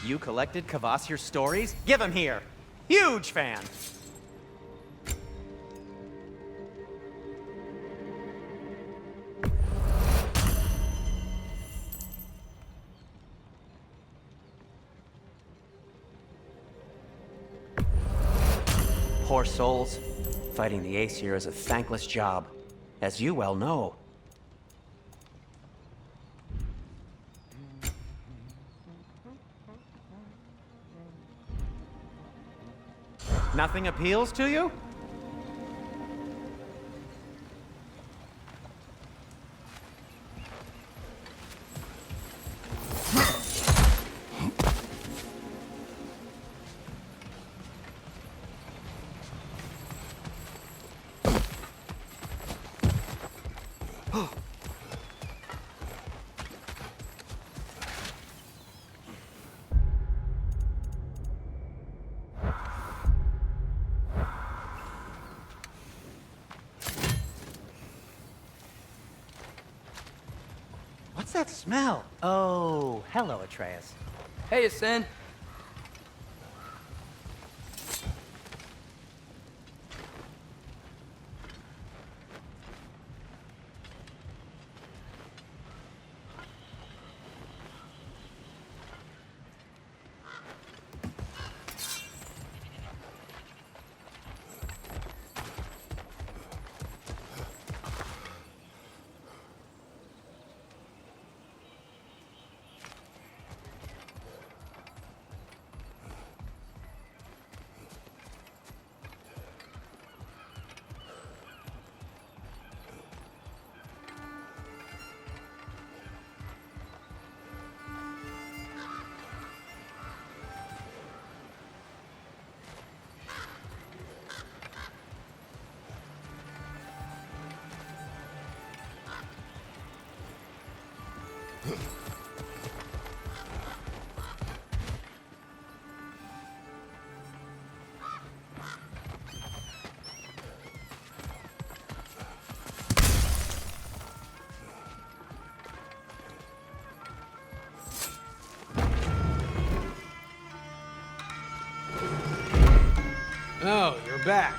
You collected Kvasir's stories? Give them here. Huge fan. Poor souls. Fighting the Aesir is a thankless job, as you well know. Nothing appeals to you? What's that smell? Oh, hello, Atreus. Hey, Ascend. Oh, you're back.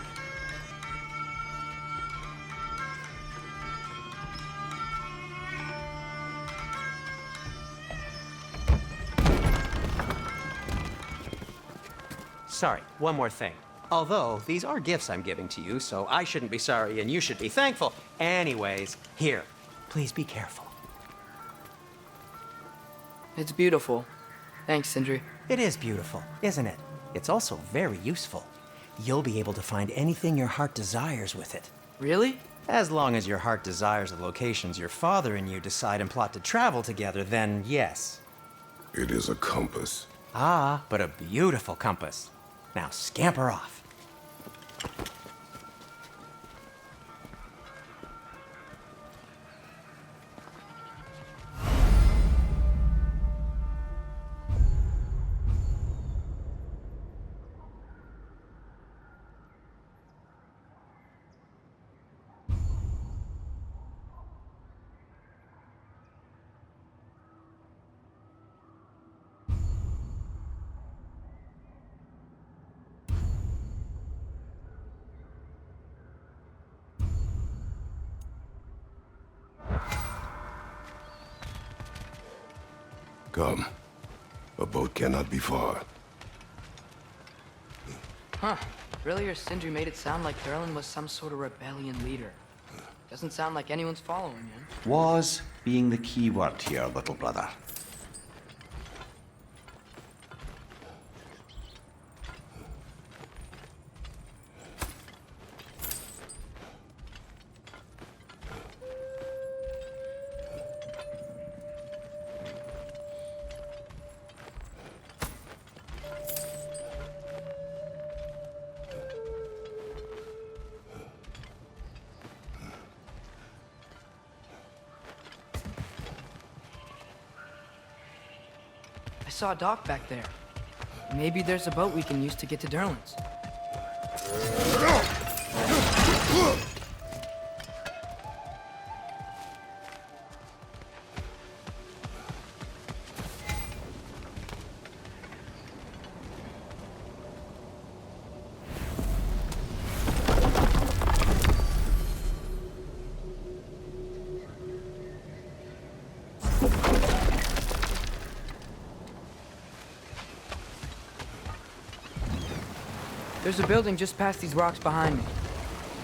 Sorry, one more thing. Although, these are gifts I'm giving to you, so I shouldn't be sorry and you should be thankful. Anyways, here, please be careful. It's beautiful. Thanks, Sindri. It is beautiful, isn't it? It's also very useful. You'll be able to find anything your heart desires with it. Really? As long as your heart desires the locations your father and you decide and plot to travel together, then yes. It is a compass. Ah, but a beautiful compass. Now scamper off. Come. A boat cannot be far. Huh. Earlier, Sindri made it sound like Durlin was some sort of rebellion leader. Doesn't sound like anyone's following him. Was being the key word here, little brother. I saw a dock back there. Maybe there's a boat we can use to get to Durlin's. There's a building just past these rocks behind me.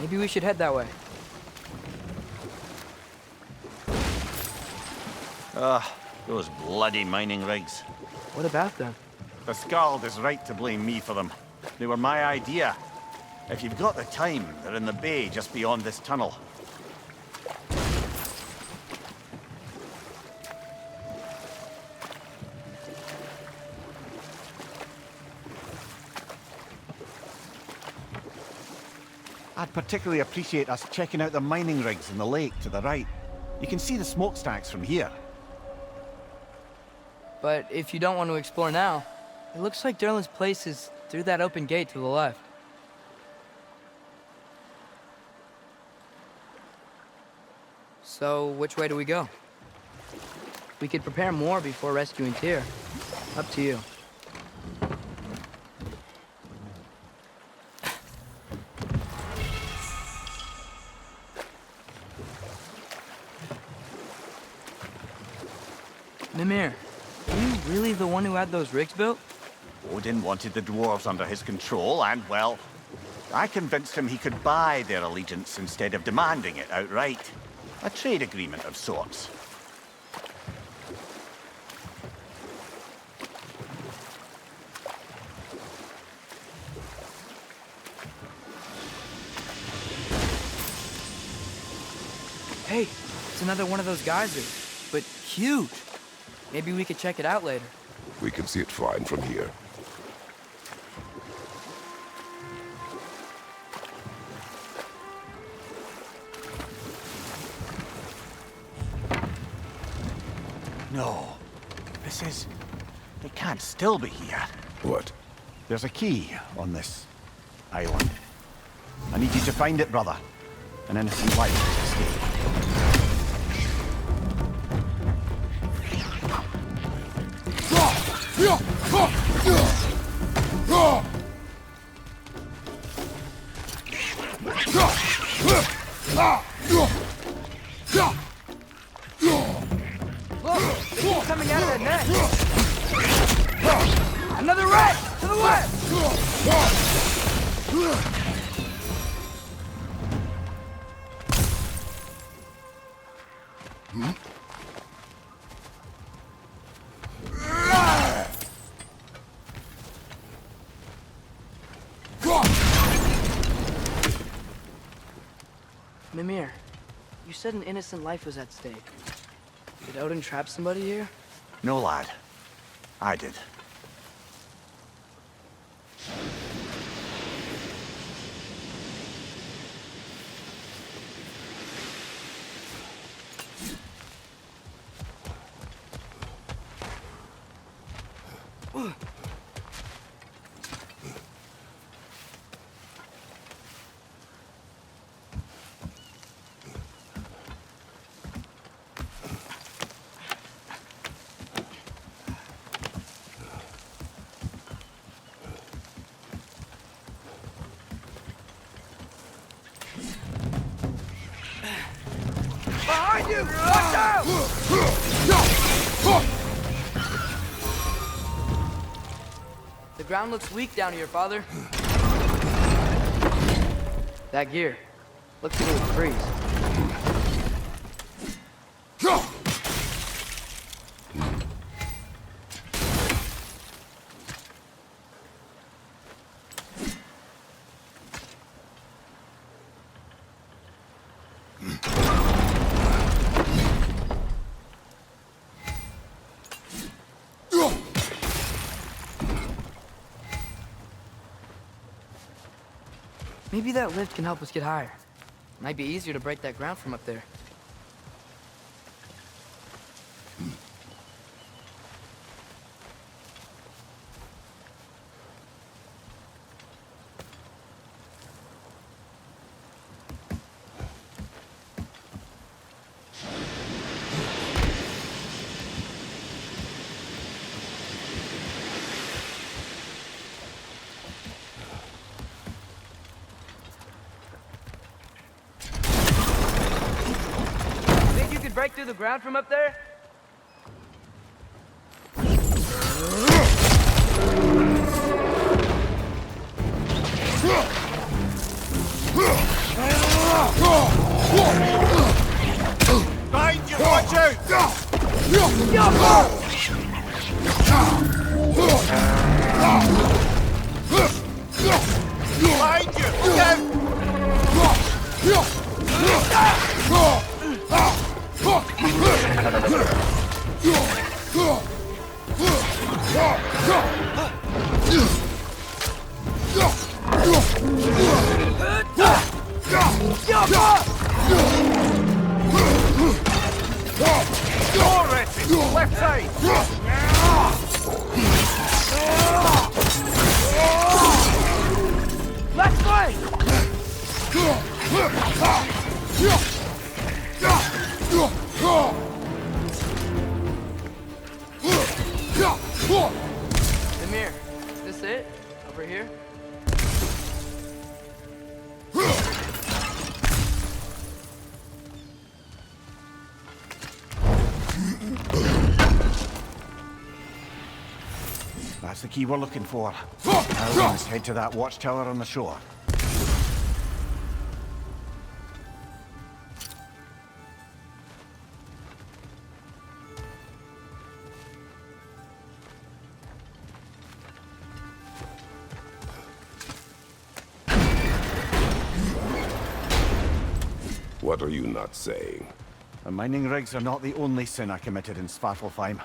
Maybe we should head that way. Those bloody mining rigs. What about them? The Skald is right to blame me for them. They were my idea. If you've got the time, they're in the bay just beyond this tunnel. I'd particularly appreciate us checking out the mining rigs in the lake to the right. You can see the smokestacks from here. But if you don't want to explore now, it looks like Derlin's place is through that open gate to the left. So, which way do we go? We could prepare more before rescuing Tyr. Up to you. Mimir, are you really the one who had those rigs built? Odin wanted the dwarves under his control, and, well, I convinced him he could buy their allegiance instead of demanding it outright. A trade agreement of sorts. Hey, it's another one of those geysers, but huge. Maybe we could check it out later. We can see it fine from here. No. It can't still be here. What? There's a key on this island. I need you to find it, brother. An innocent life is at stake. Look, they keep coming out of that net. Another rat to the west. Mimir, you said an innocent life was at stake. Did Odin trap somebody here? No, lad. I did. Behind you! Watch out! The ground looks weak down here, Father. That gear. Looks like it would freeze. Maybe that lift can help us get higher. Might be easier to break that ground from up there. Break through the ground from up there? Behind you! Watch out! Behind you! Look out! Left side! Left flank! Amir, is this it? Over here? That's the key we're looking for. Now let's head to that watchtower on the shore. What are you not saying? The mining rigs are not the only sin I committed in Svartalfheim.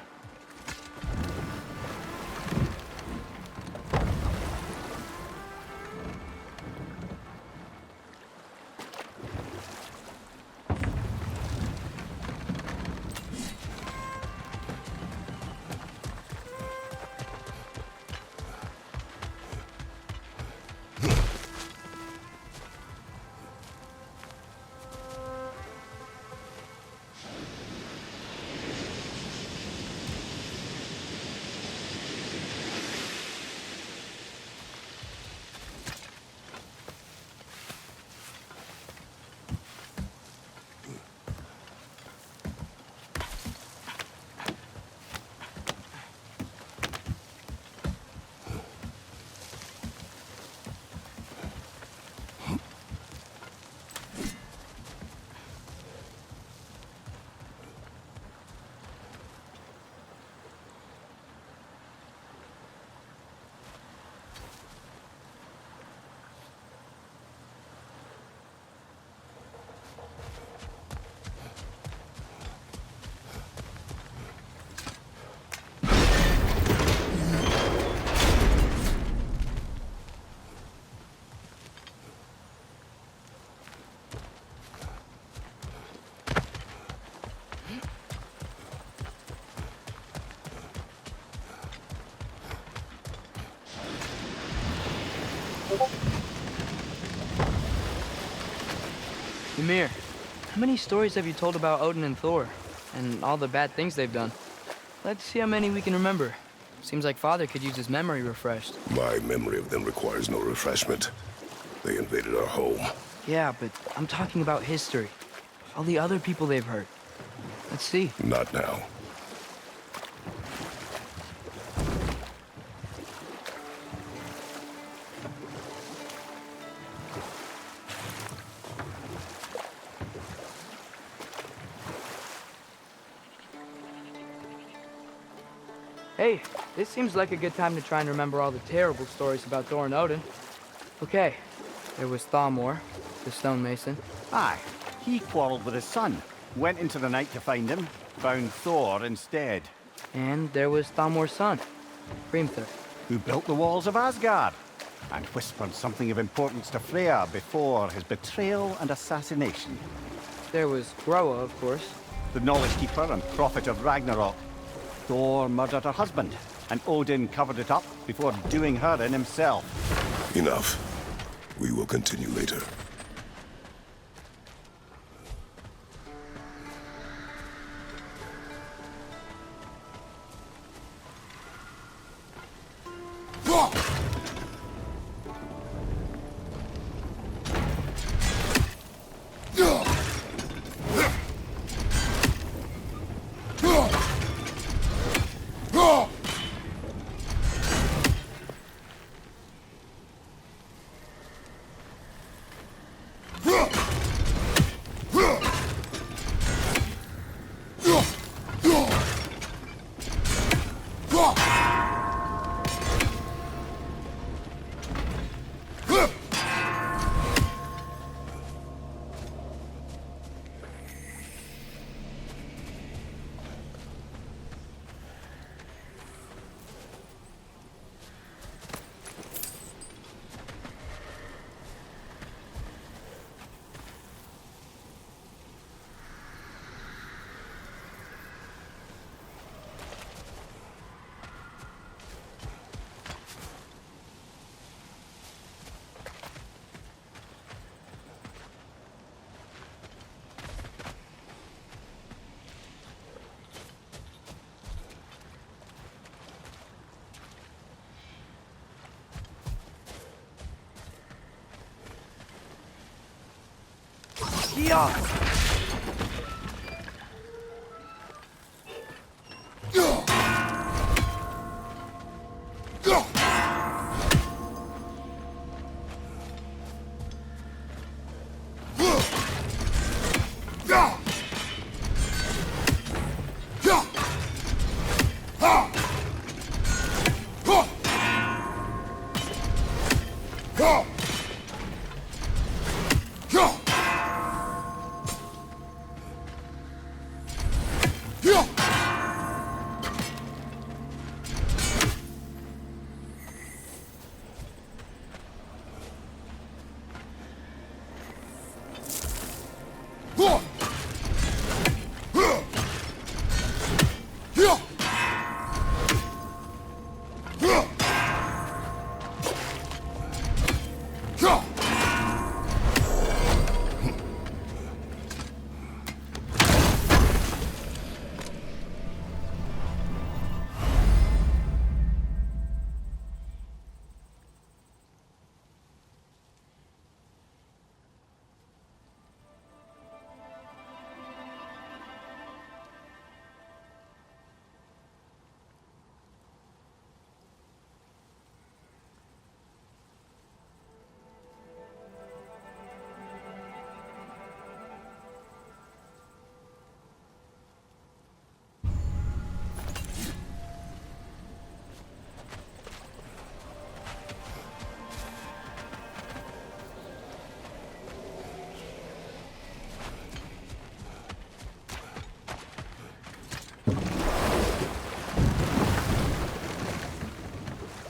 Ymir, how many stories have you told about Odin and Thor? And all the bad things they've done? Let's see how many we can remember. Seems like Father could use his memory refreshed. My memory of them requires no refreshment. They invaded our home. Yeah, but I'm talking about history. All the other people they've hurt. Let's see. Not now. Hey, this seems like a good time to try and remember all the terrible stories about Thor and Odin. Okay, there was Thamor, the stonemason. Aye, he quarreled with his son. Went into the night to find him, found Thor instead. And there was Thamor's son, Hrimthur. Who built the walls of Asgard, and whispered something of importance to Freya before his betrayal and assassination. There was Groa, of course. The knowledge keeper and prophet of Ragnarok. Thor murdered her husband, and Odin covered it up before doing her in himself. Enough. We will continue later.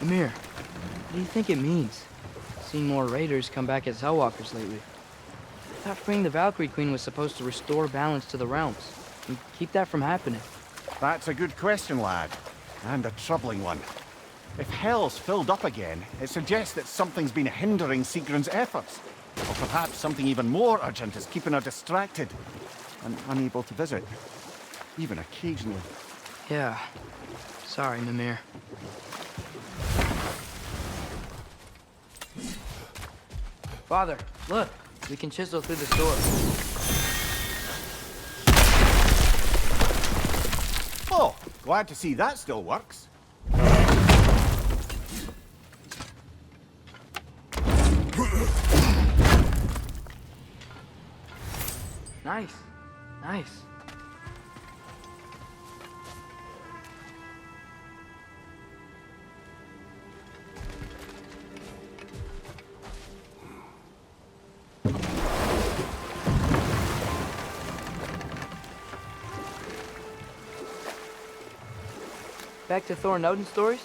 Ymir, what do you think it means? Seeing more raiders come back as Hellwalkers lately. I thought freeing the Valkyrie Queen was supposed to restore balance to the realms and keep that from happening. That's a good question, lad. And a troubling one. If Hell's filled up again, it suggests that something's been hindering Sigrun's efforts. Or perhaps something even more urgent is keeping her distracted and unable to visit. Even occasionally. Yeah. Sorry, Mimir. Father, look. We can chisel through the door. Oh, glad to see that still works. Nice. Nice. Back to Thor and Odin stories?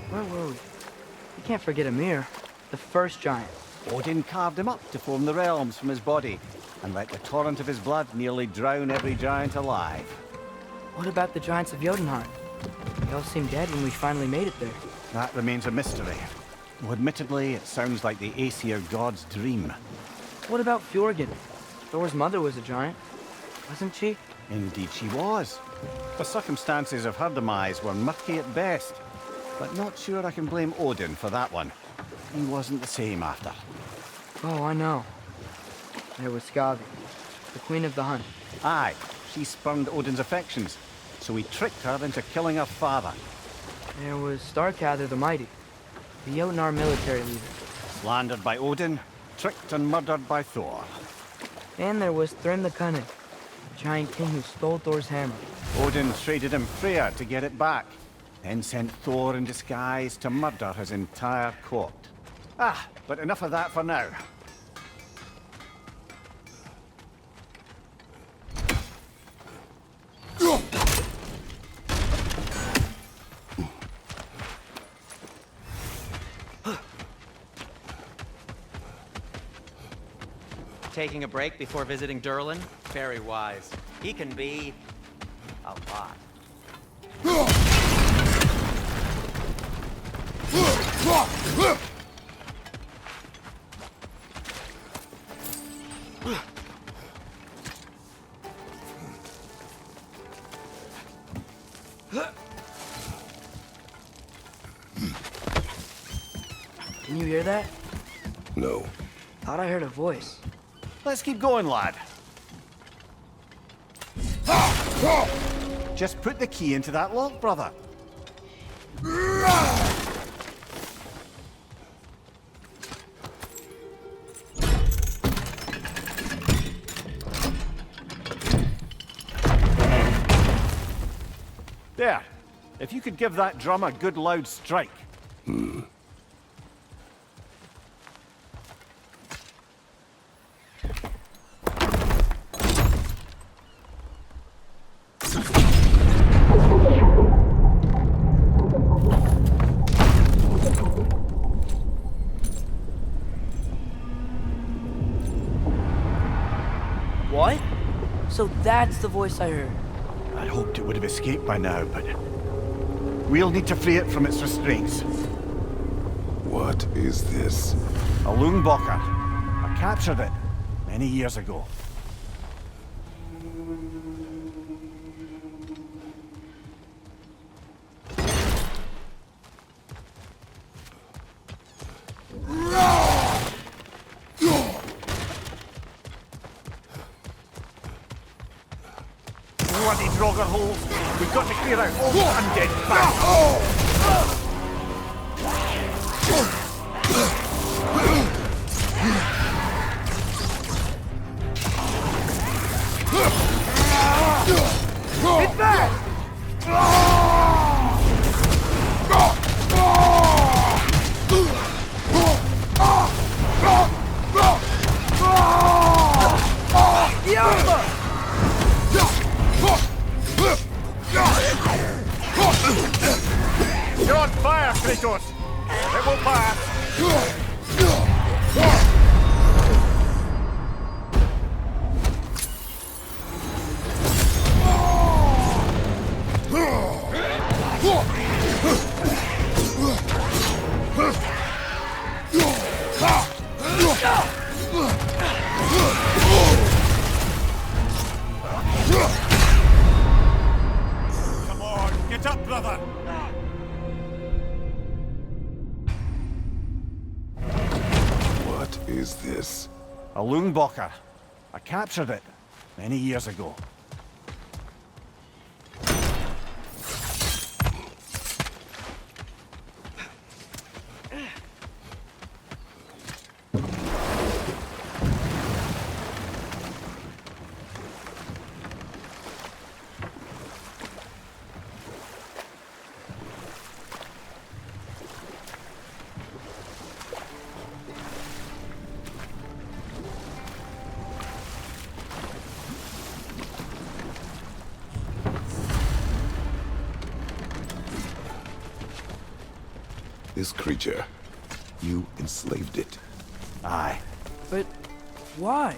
Where were we? You can't forget Ymir, the first giant. Odin carved him up to form the realms from his body, and let the torrent of his blood nearly drown every giant alive. What about the giants of Jotunheim? They all seemed dead when we finally made it there. That remains a mystery. Though admittedly, it sounds like the Aesir god's dream. What about Fjorgyn? Thor's mother was a giant, wasn't she? Indeed she was. The circumstances of her demise were murky at best, but not sure I can blame Odin for that one. He wasn't the same after. Oh, I know. There was Skavi, the queen of the hunt. Aye, she spurned Odin's affections, so he tricked her into killing her father. There was Starkather the Mighty, the Jotnar military leader. Slandered by Odin, tricked and murdered by Thor. And there was Thrym the Cunning, the giant king who stole Thor's hammer. Odin traded him Freya to get it back, then sent Thor in disguise to murder his entire court. Ah, but enough of that for now. Taking a break before visiting Durlin? Very wise. He can be a lot. Can you hear that? No. Thought I heard a voice. Let's keep going, lad. Just put the key into that lock, brother. There. If you could give that drum a good loud strike. What? So that's the voice I heard. I'd hoped it would have escaped by now, but we'll need to free it from its restraints. What is this? A Lungbocker. I captured it many years ago. Bloody Draugr holes! We've got to clear out all the undead back! Get back! You're on fire, Kratos! It will pass! Come on, get up, brother! What is this? A Lungbocker. I captured it many years ago. This creature. You enslaved it. Aye. But why?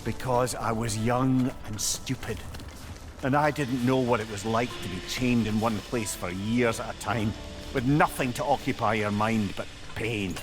Because I was young and stupid. And I didn't know what it was like to be chained in one place for years at a time, with nothing to occupy your mind but pain.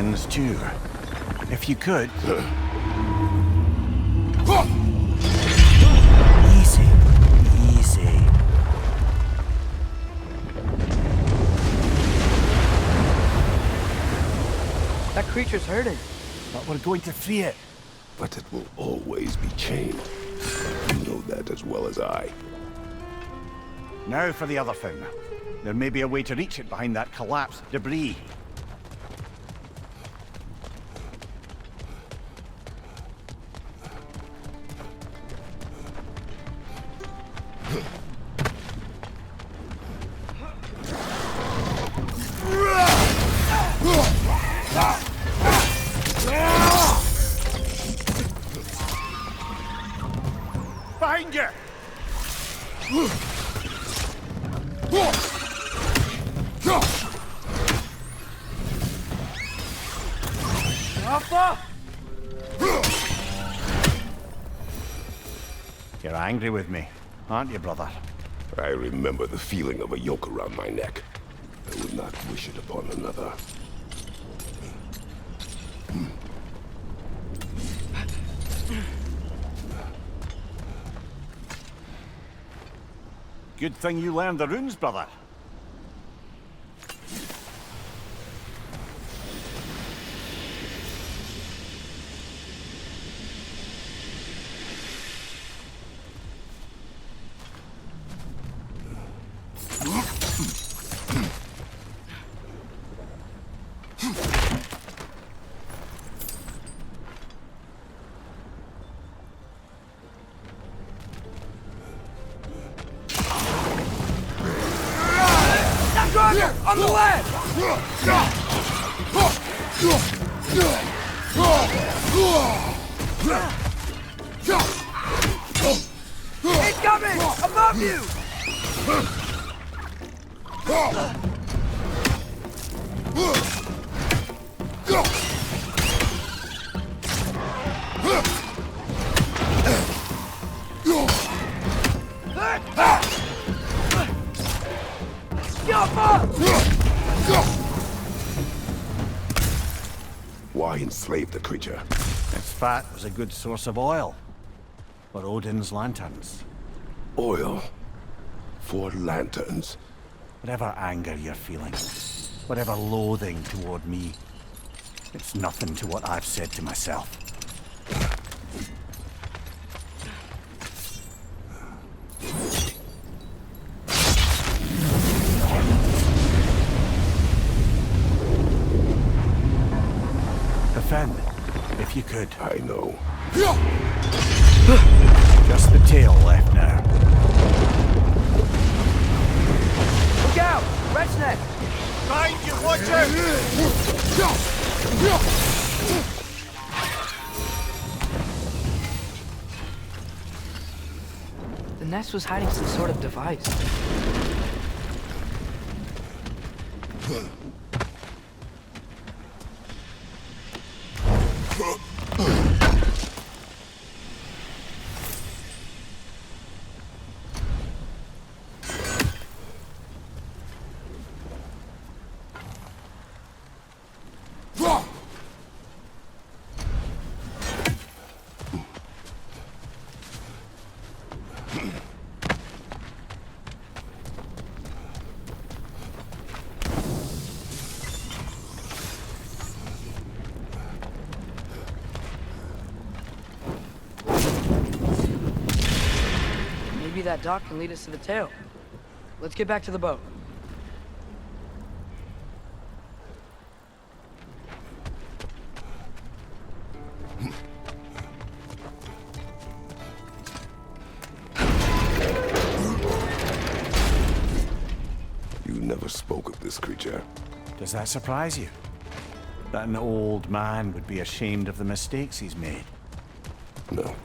Odin's too. If you could... Easy. Easy. That creature's hurting. But we're going to free it. But it will always be chained. You know that as well as I. Now for the other thing. There may be a way to reach it behind that collapsed debris. Behind you! You're angry with me, aren't you, brother? I remember the feeling of a yoke around my neck. I would not wish it upon another. Good thing you learned the runes, brother. On the left! It's coming! Above you! Why enslave the creature? Its fat was a good source of oil for Odin's lanterns. Oil? For lanterns? Whatever anger you're feeling, whatever loathing toward me, it's nothing to what I've said to myself. Defend, if you could. I know. Just the tail left now. Look out! Red's neck! Behind you, watch out! The nest was hiding some sort of device. Maybe that dock can lead us to the tail. Let's get back to the boat. You never spoke of this creature. Does that surprise you? That an old man would be ashamed of the mistakes he's made? No.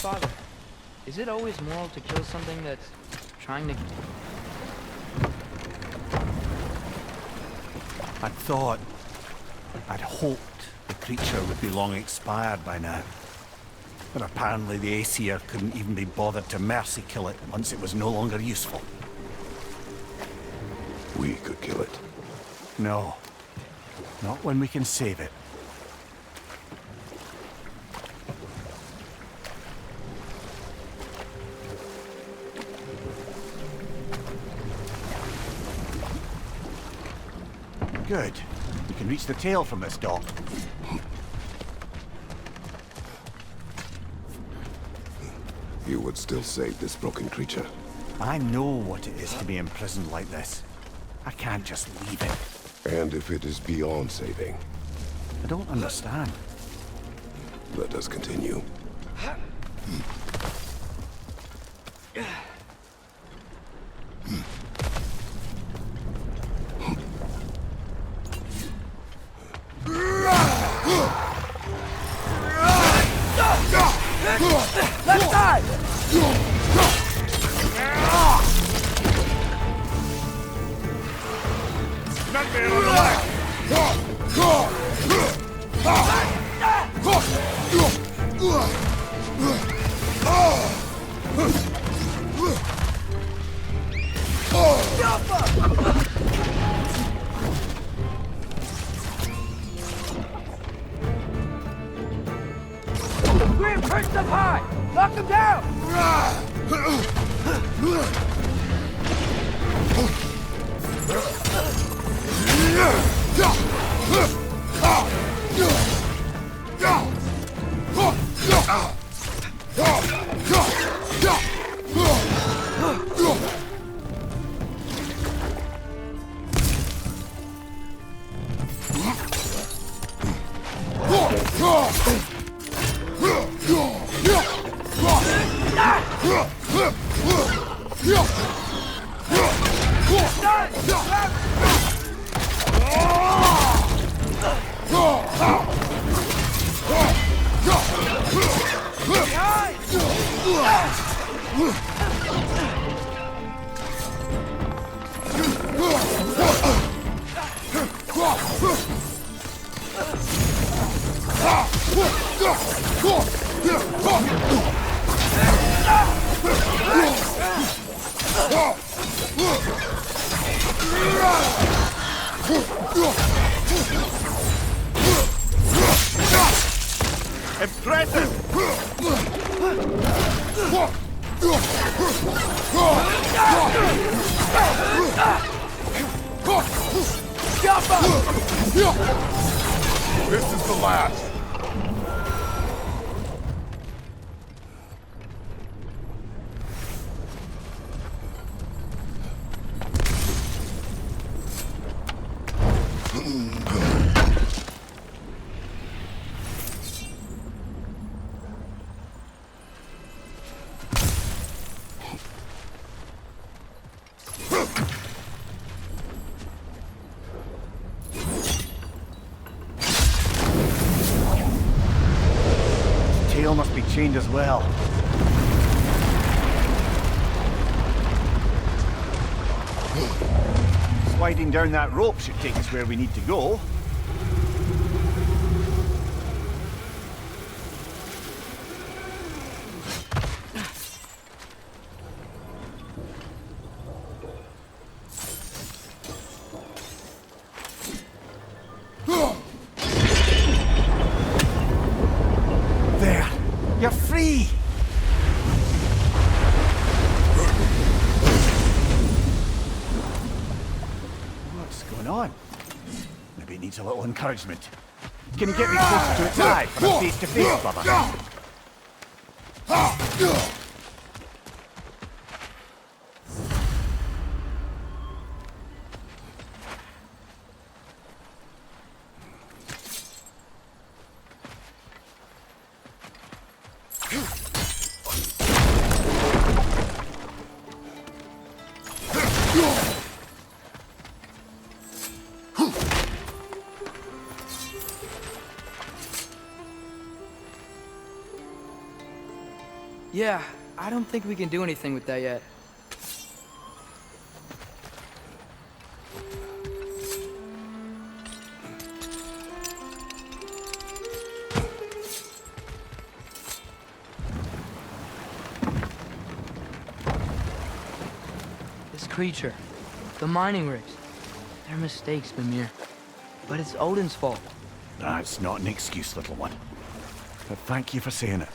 Father, is it always moral to kill something that's trying to... I'd thought, I'd hoped the creature would be long expired by now. But apparently the Aesir couldn't even be bothered to mercy kill it once it was no longer useful. We could kill it. No. Not when we can save it. Good. We can reach the tail from this dock. You would still save this broken creature. I know what it is to be imprisoned like this. I can't just leave it. And if it is beyond saving, I don't understand. let us continue. Left side! Nightmare on the left! Grim, perched up high! Knock him down! This is the last. Tail must be chained as well. Sliding down that rope should take us where we need to go. There! You're free! What's going on? Maybe it needs a little encouragement. Can you get me closer to its eye for a face-to-face, brother? Yeah, I don't think we can do anything with that yet. This creature, the mining rigs, they're mistakes, Mimir. But it's Odin's fault. That's not an excuse, little one. But thank you for saying it.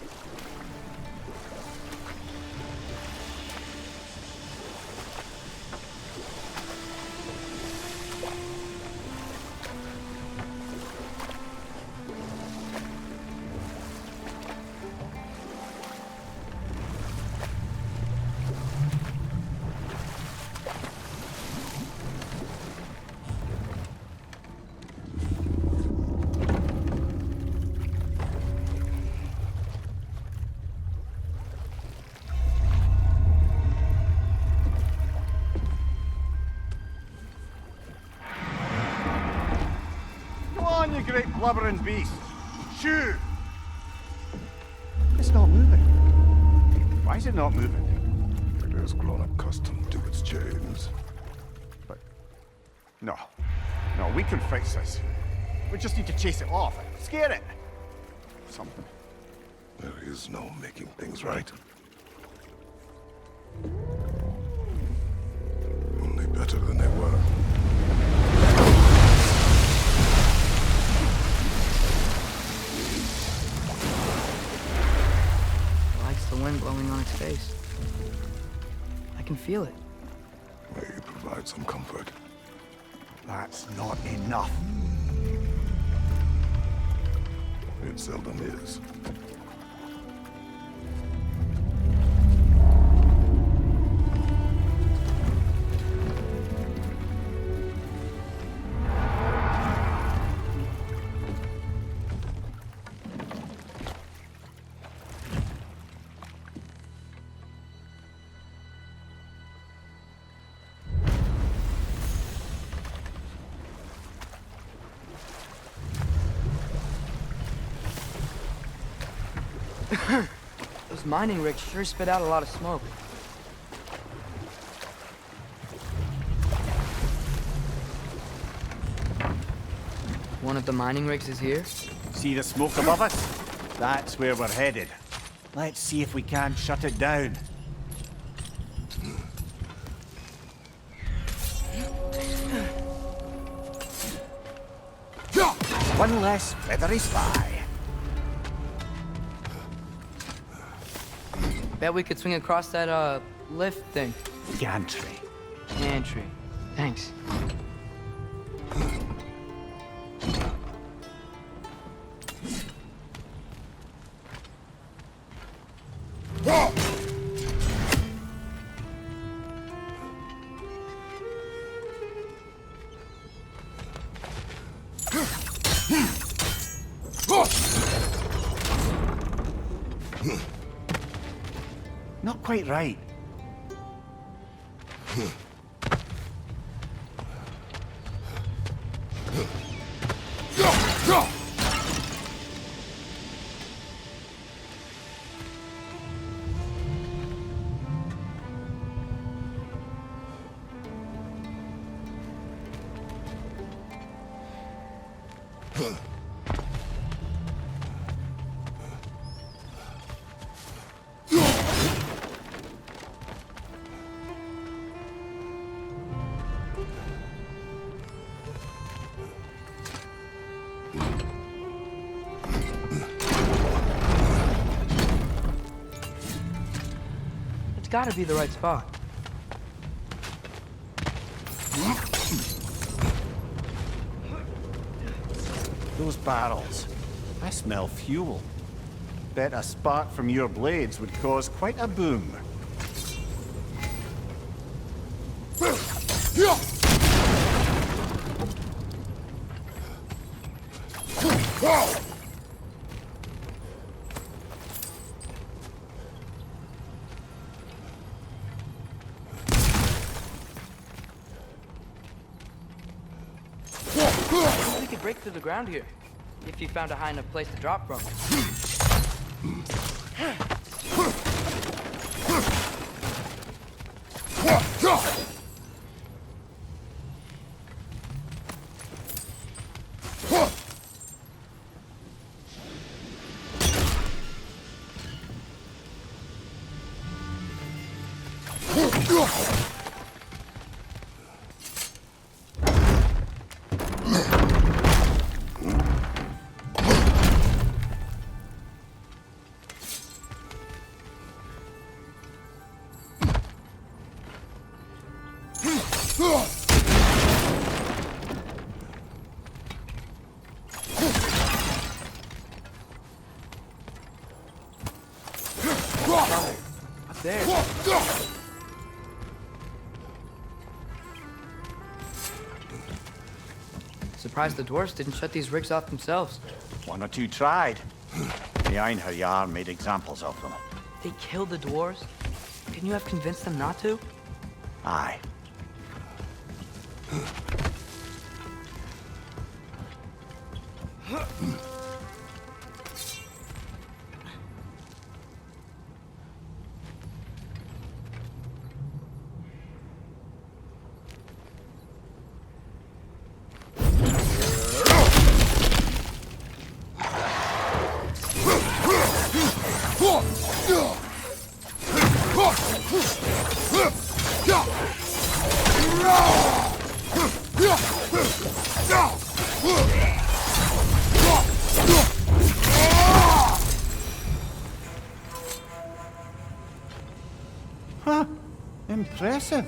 You great blubbering beast. Shoo! It's not moving. Why is it not moving? It has grown accustomed to its chains. But... No. No, we can fix this. We just need to chase it off. Scare it. Something. There is no making things right. Only better than they were. The wind blowing on its face. I can feel it. May you provide some comfort. That's not enough. It seldom is. Those mining rigs sure spit out a lot of smoke. One of the mining rigs is here? See the smoke above us? That's where we're headed. Let's see if we can shut it down. One less feathery spy. Bet we could swing across that, lift thing. Gantry. Gantry. Thanks. Not quite right. It's gotta be the right spot. Those barrels. I smell fuel. Bet a spark from your blades would cause quite a boom. We could break through the ground here, if you found a high enough place to drop from. Up there. Surprised the dwarves didn't shut these rigs off themselves. One or two tried. The Einherjar made examples of them. They killed the dwarves? Couldn't you have convinced them not to? Aye. Huh. Impressive.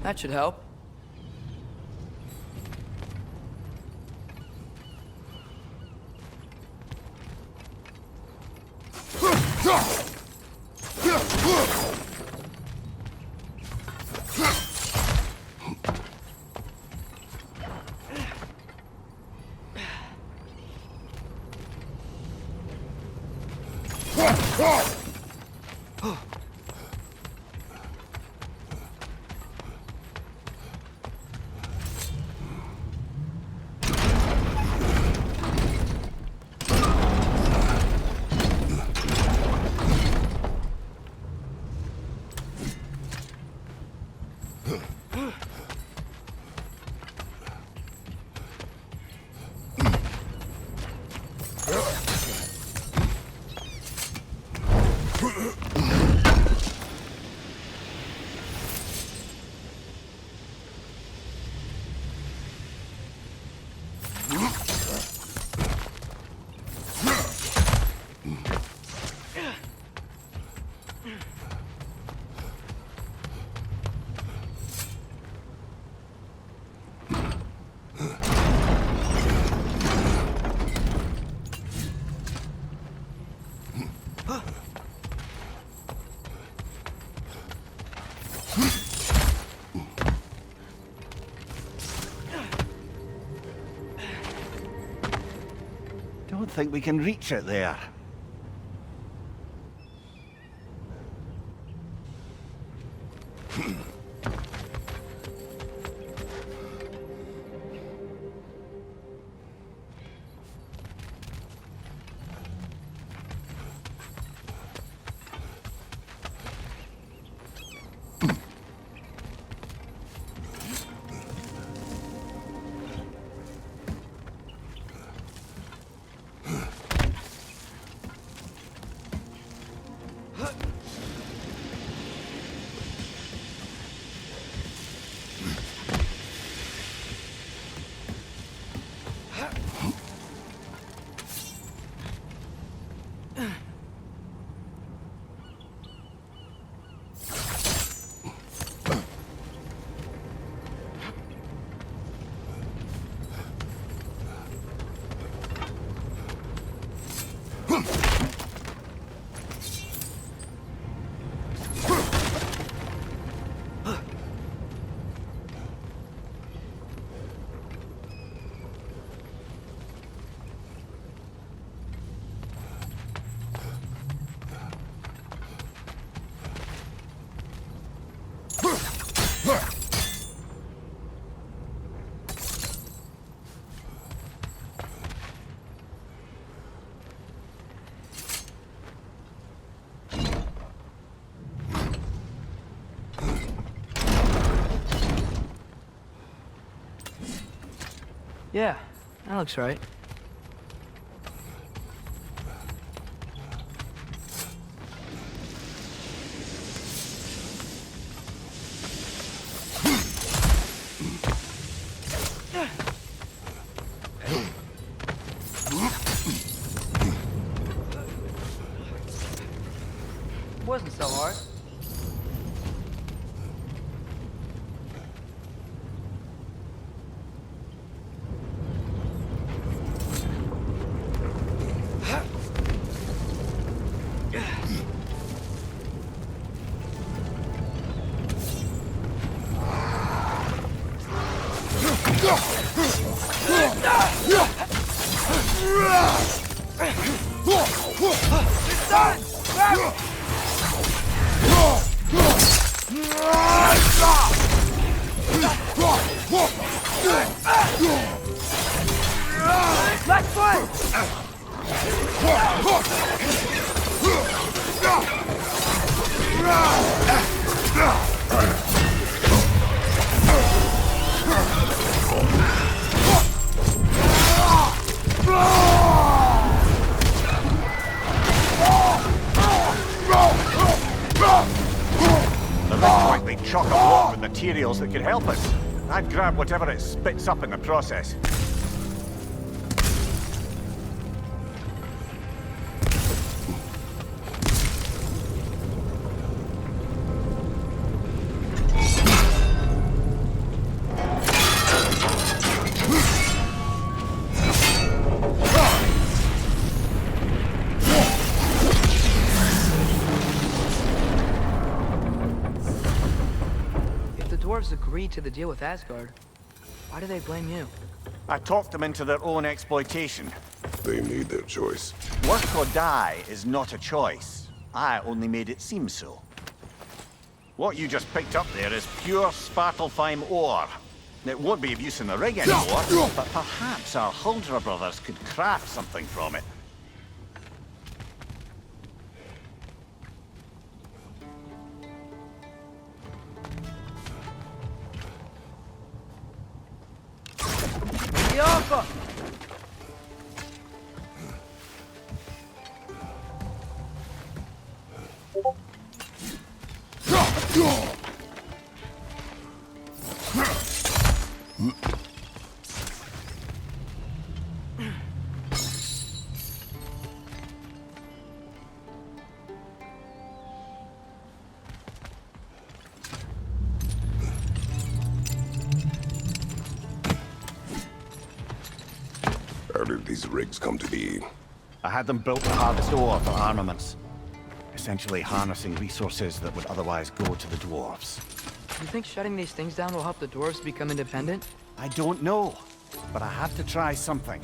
That should help. Don't think we can reach it there. Yeah, that looks right. Wasn't so hard. Last one! There looks like they chock a block with materials that could help us. I'd grab whatever it spits up in the process. If the dwarves agreed to the deal with Asgard, why do they blame you? I talked them into their own exploitation. They made their choice. Work or die is not a choice. I only made it seem so. What you just picked up there is pure Svartalfheim ore. It won't be of use in the rig anymore, but perhaps our Huldra brothers could craft something from it. Yoko! How did these rigs come to be? I had them built to harvest ore for armaments. Essentially harnessing resources that would otherwise go to the dwarves. You think shutting these things down will help the dwarves become independent? I don't know, but I have to try something.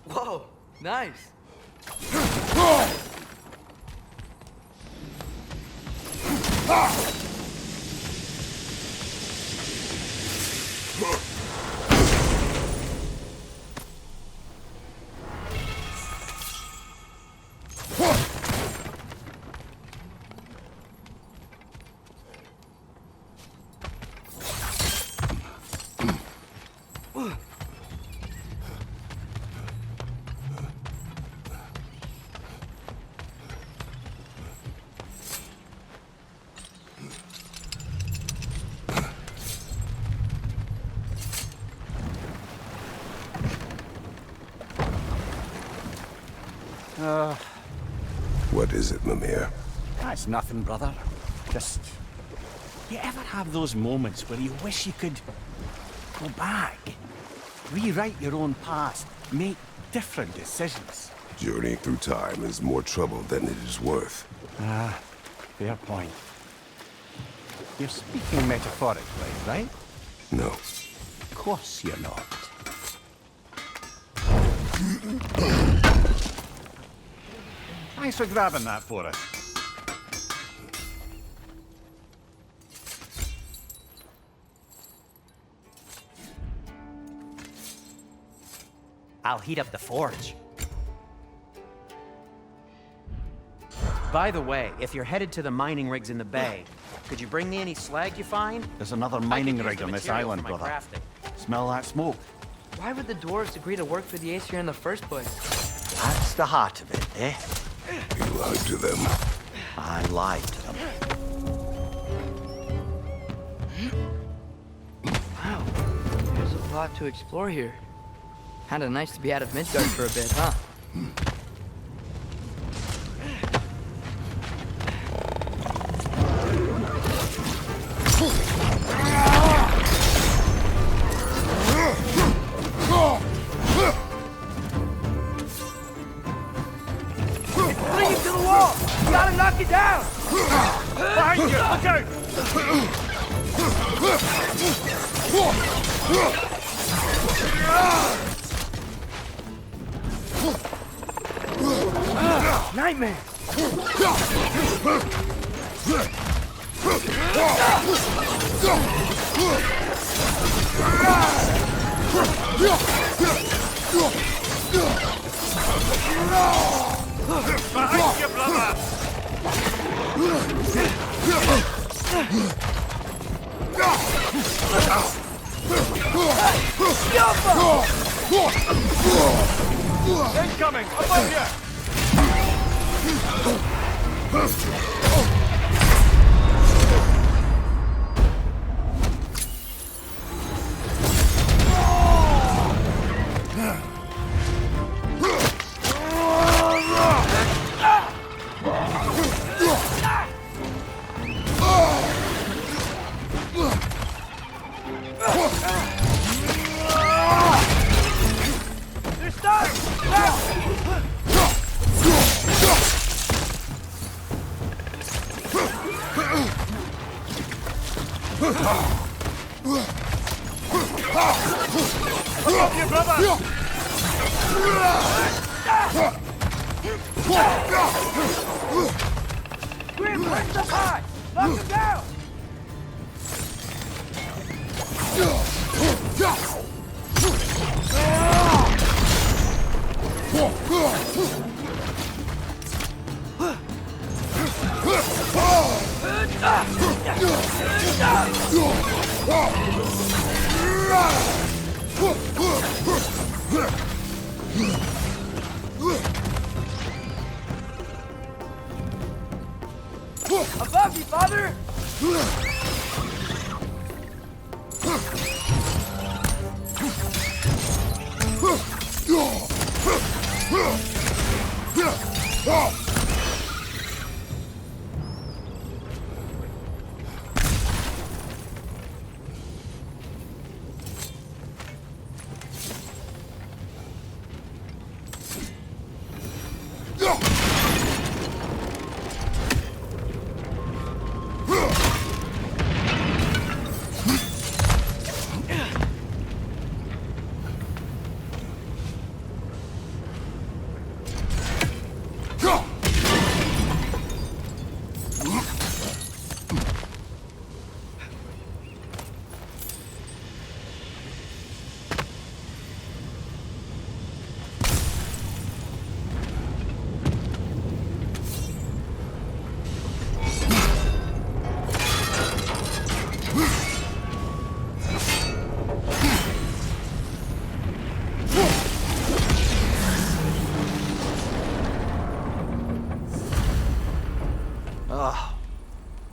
Whoa, nice. What is it, Mimir? That's nothing, brother. Just... You ever have those moments where you wish you could go back? Rewrite your own past, make different decisions. Journeying through time is more trouble than it is worth. Ah, fair point. You're speaking metaphorically, right? No. Of course you're not. Thanks for grabbing that for us. I'll heat up the forge. By the way, if you're headed to the mining rigs in the bay, could you bring me any slag you find? There's another I could mining use rig the on this material island, for my brother. crafting. Smell that smoke? Why would the dwarves agree to work for the Aesir in the first place? That's the heart of it, eh? You lied to them. I lied to them. Wow, there's a lot to explore here. Kinda nice to be out of Midgard for a bit, huh? Bring him to the wall! You gotta knock it down! Behind you! Look out! Nightmare! Behind you, brother! Incoming! Above you! They're starting! Above you, brother! Grim, lift up high! Knock him down! Above you, father!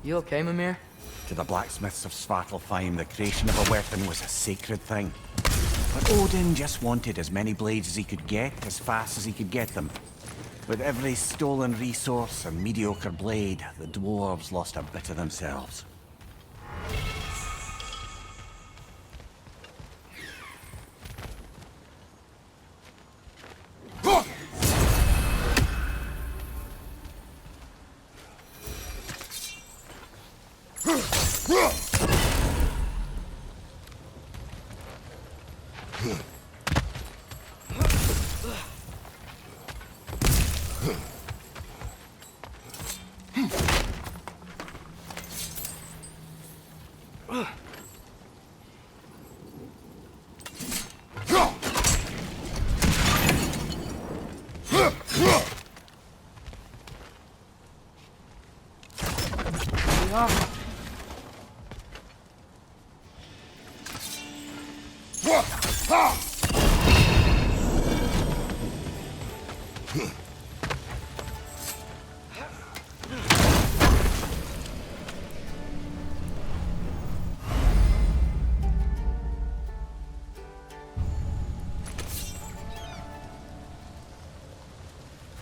You okay, Mimir? To the blacksmiths of Svartalfheim, the creation of a weapon was a sacred thing. But Odin just wanted as many blades as he could get, as fast as he could get them. With every stolen resource and mediocre blade, the dwarves lost a bit of themselves.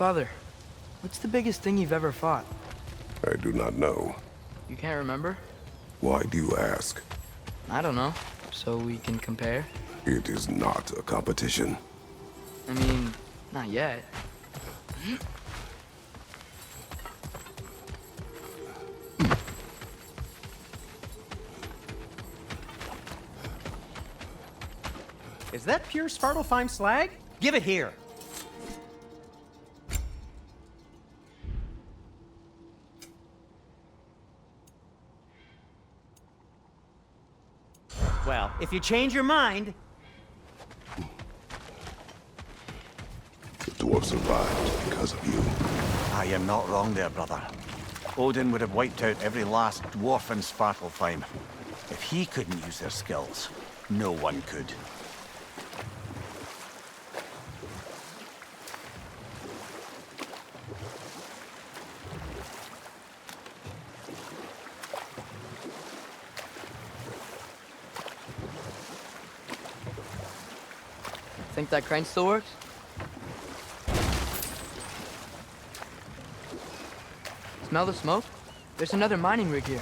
Father, what's the biggest thing you've ever fought? I do not know. You can't remember? Why do you ask? I don't know. So we can compare? It is not a competition. I mean, not yet. Is that pure Svartalfheim slag? Give it here. Well, if you change your mind... The dwarf survived because of you. I am not wrong there, brother. Odin would have wiped out every last dwarf in Svartalfheim. If he couldn't use their skills, no one could. Think that crane still works? Smell the smoke? There's another mining rig here.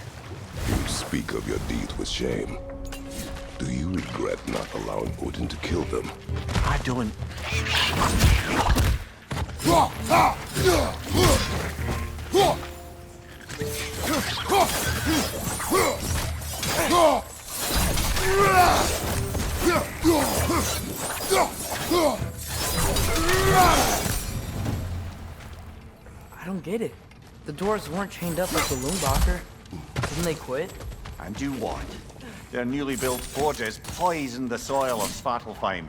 You speak of your deeds with shame. Do you regret not allowing Odin to kill them? I don't... I don't get it. The dwarves weren't chained up like the Loombacher. Didn't they quit? And you what? Their newly built forges poisoned the soil of Svartalfheim.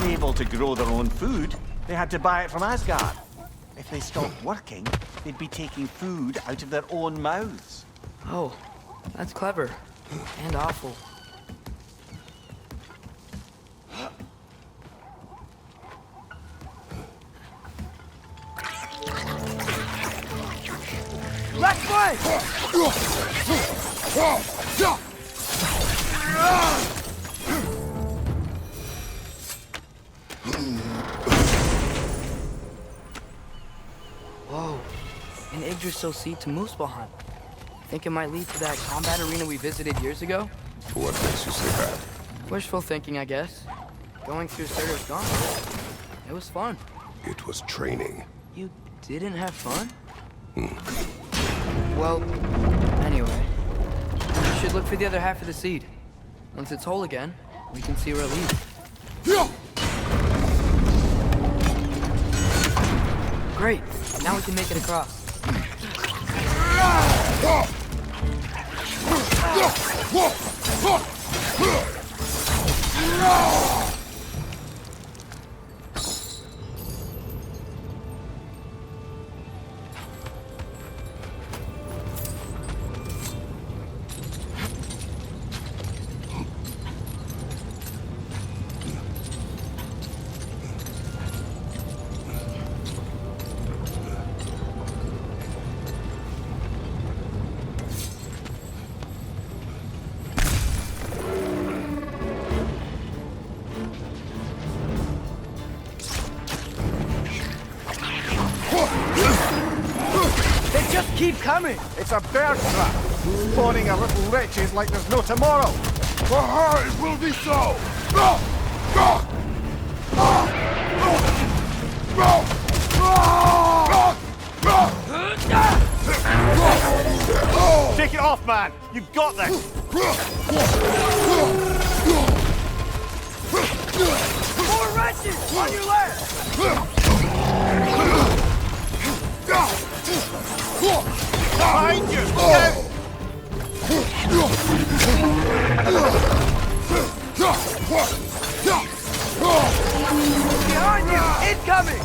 Unable to grow their own food, they had to buy it from Asgard. If they stopped working, they'd be taking food out of their own mouths. Oh, that's clever. And awful. Left flank! Whoa, an Yggdrasil seed to Muspelheim. Think it might lead to that combat arena we visited years ago? What makes you say that? Wishful thinking, I guess. Going through Surtur's Gauntlet. It was fun. It was training. You didn't have fun? Well, anyway. We should look for the other half of the seed. Once it's whole again, we can see where it leads. Great. Now we can make it across. Keep coming! It's a bear trap, spawning a little wretches like there's no tomorrow. For her, it will be so! Take it off, man! You've got this! More wretches! On your left! Behind you! Behind you! Incoming!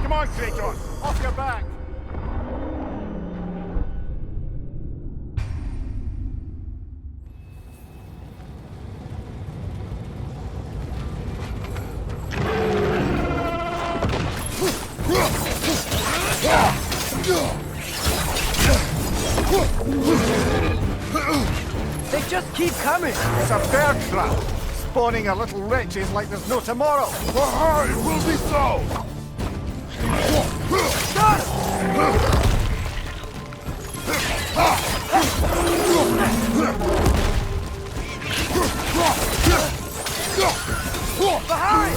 Come on, Kratos! Off your back! They just keep coming. It's a bear trap, spawning our little wretches like there's no tomorrow. It will be so! Got him! Behind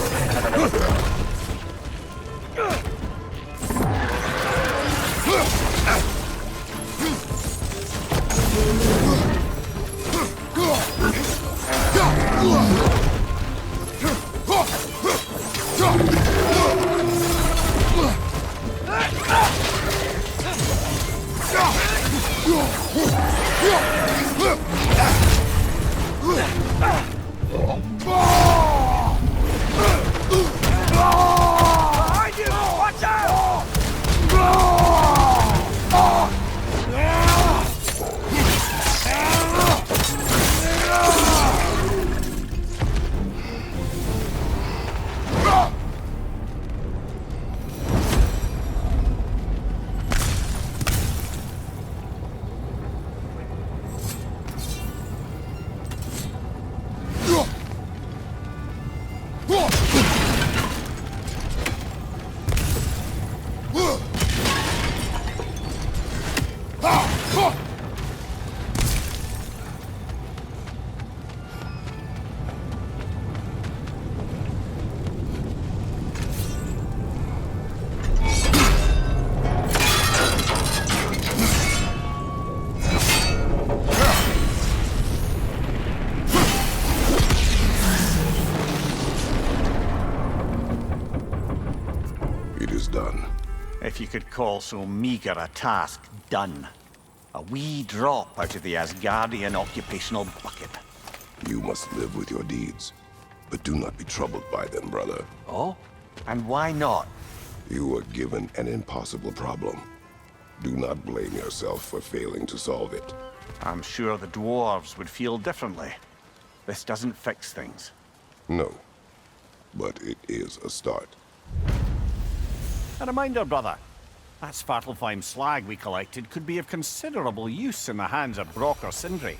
you! Watch out! It is done. If you could call so meager a task done. A wee drop out of the Asgardian occupational bucket. You must live with your deeds. But do not be troubled by them, brother. Oh? And why not? You were given an impossible problem. Do not blame yourself for failing to solve it. I'm sure the dwarves would feel differently. This doesn't fix things. No. But it is a start. A reminder, brother. That Svartalfheim slag we collected could be of considerable use in the hands of Brock or Sindri.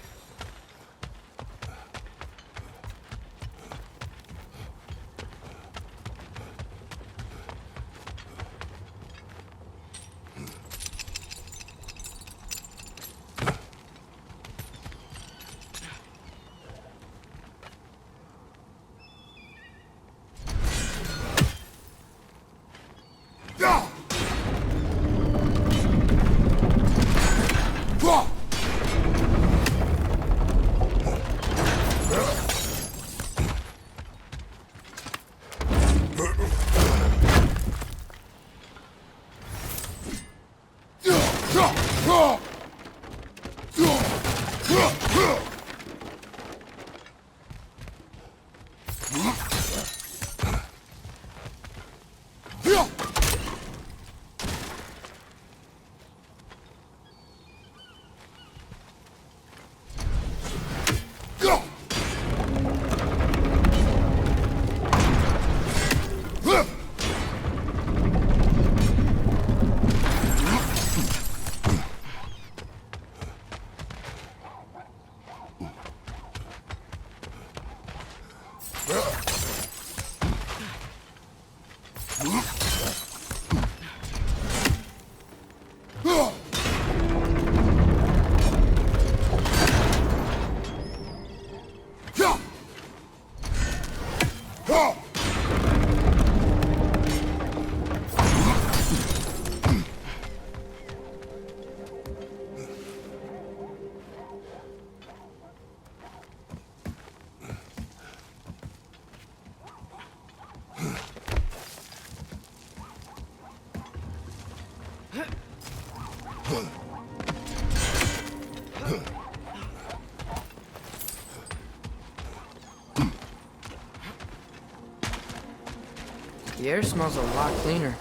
The air smells a lot cleaner.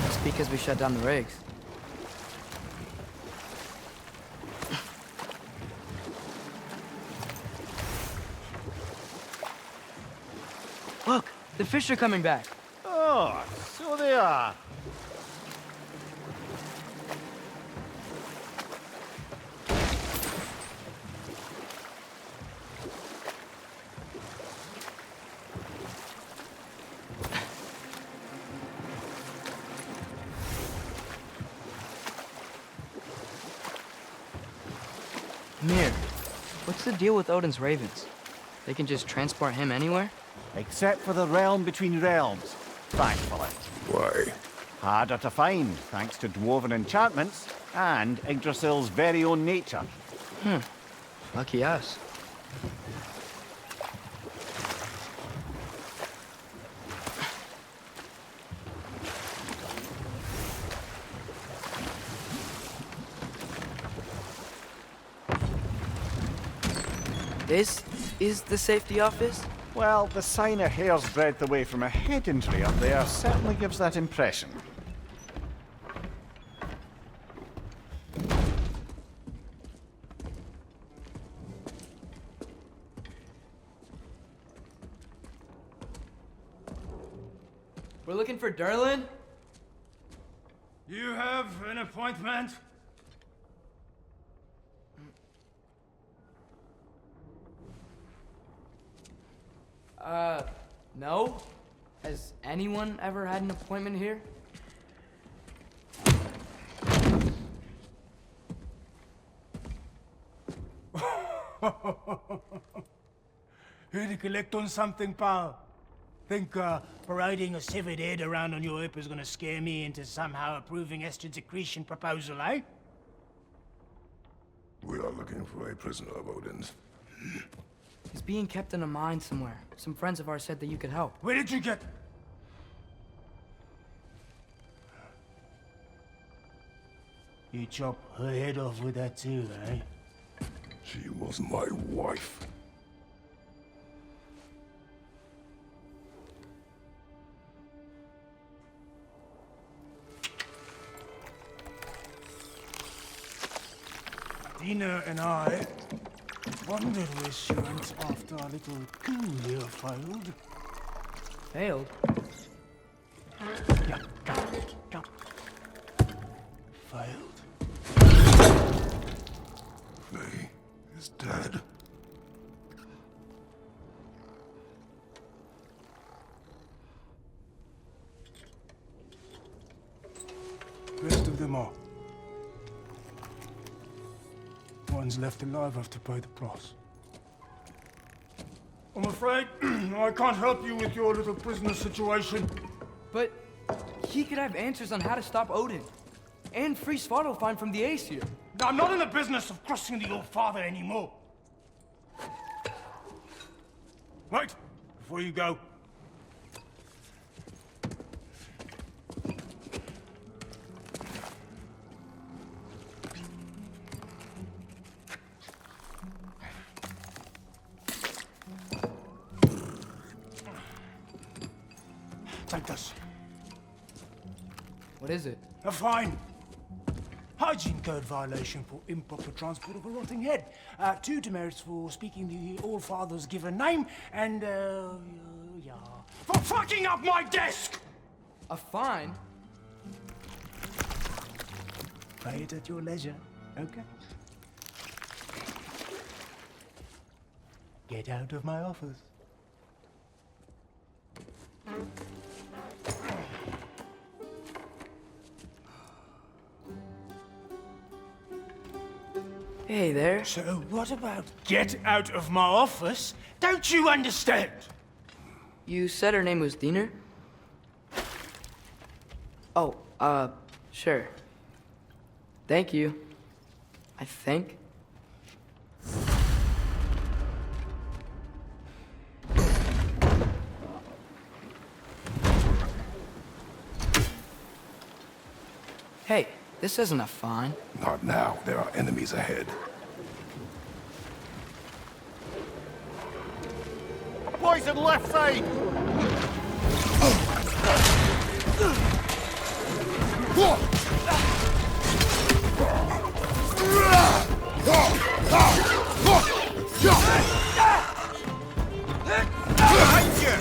It's because we shut down the rigs. Look, the fish are coming back. Oh, so they are. Mir, what's the deal with Odin's ravens? They can just transport him anywhere? Except for the realm between realms, thankfully. Why? Harder to find, thanks to dwarven enchantments and Yggdrasil's very own nature. Lucky us. This is the safety office? Well, the sign a hair's breadth away from a head injury up there certainly gives that impression. We're looking for Derlin? You have an appointment? No? Has anyone ever had an appointment here? Here to collect on something, pal? Think parading a severed head around on your hip is gonna scare me into somehow approving Esther's accretion proposal, eh? We are looking for a prisoner of Odin's. He's being kept in a mine somewhere. Some friends of ours said that you could help. Where did you get... You chop her head off with that too, eh? She was my wife. Dina and I wondered where she went after our little coup here failed. Failed? Yeah, come. Failed. Faye is dead. Rest of them are. One's left alive have to pay the price. I'm afraid I can't help you with your little prisoner situation. But he could have answers on how to stop Odin. And free Svartalfheim from the Aesir. I'm not in the business of crossing the old father anymore. Wait, before you go. Take this. What is it? A fine. Hygiene code violation for improper transport of a rotting head. 2 demerits for speaking the All-Father's given name, and, yeah. For fucking up my desk! A fine? Pay it at your leisure, okay? Get out of my office. Hey there. So what about get out of my office? Don't you understand? You said her name was Diener? Oh, sure. Thank you. I think. Hey, this isn't a fine. Not now. There are enemies ahead. Poison left side! Behind you!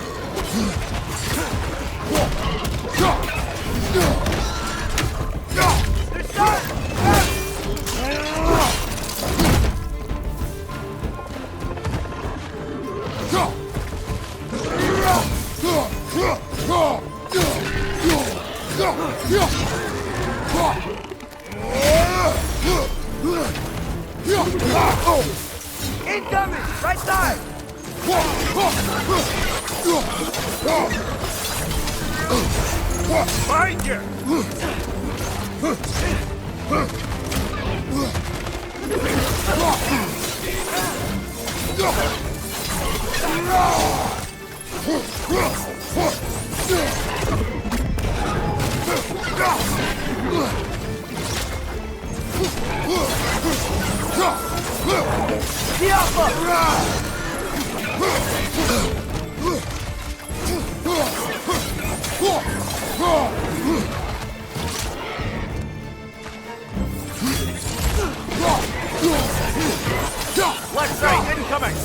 Incoming! Right side! Behind you! Left side, incoming!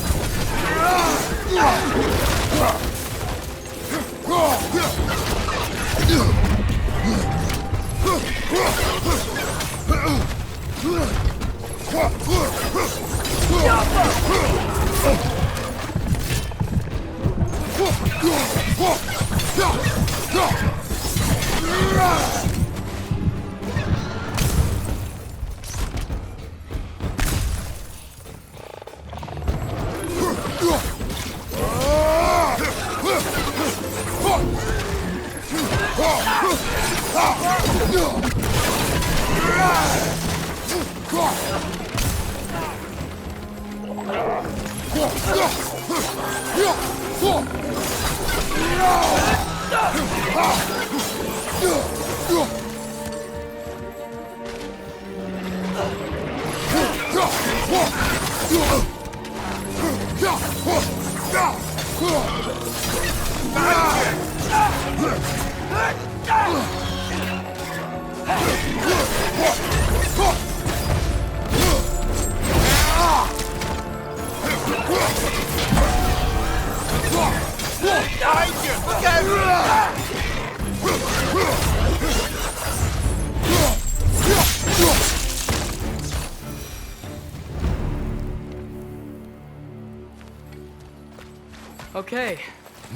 Okay,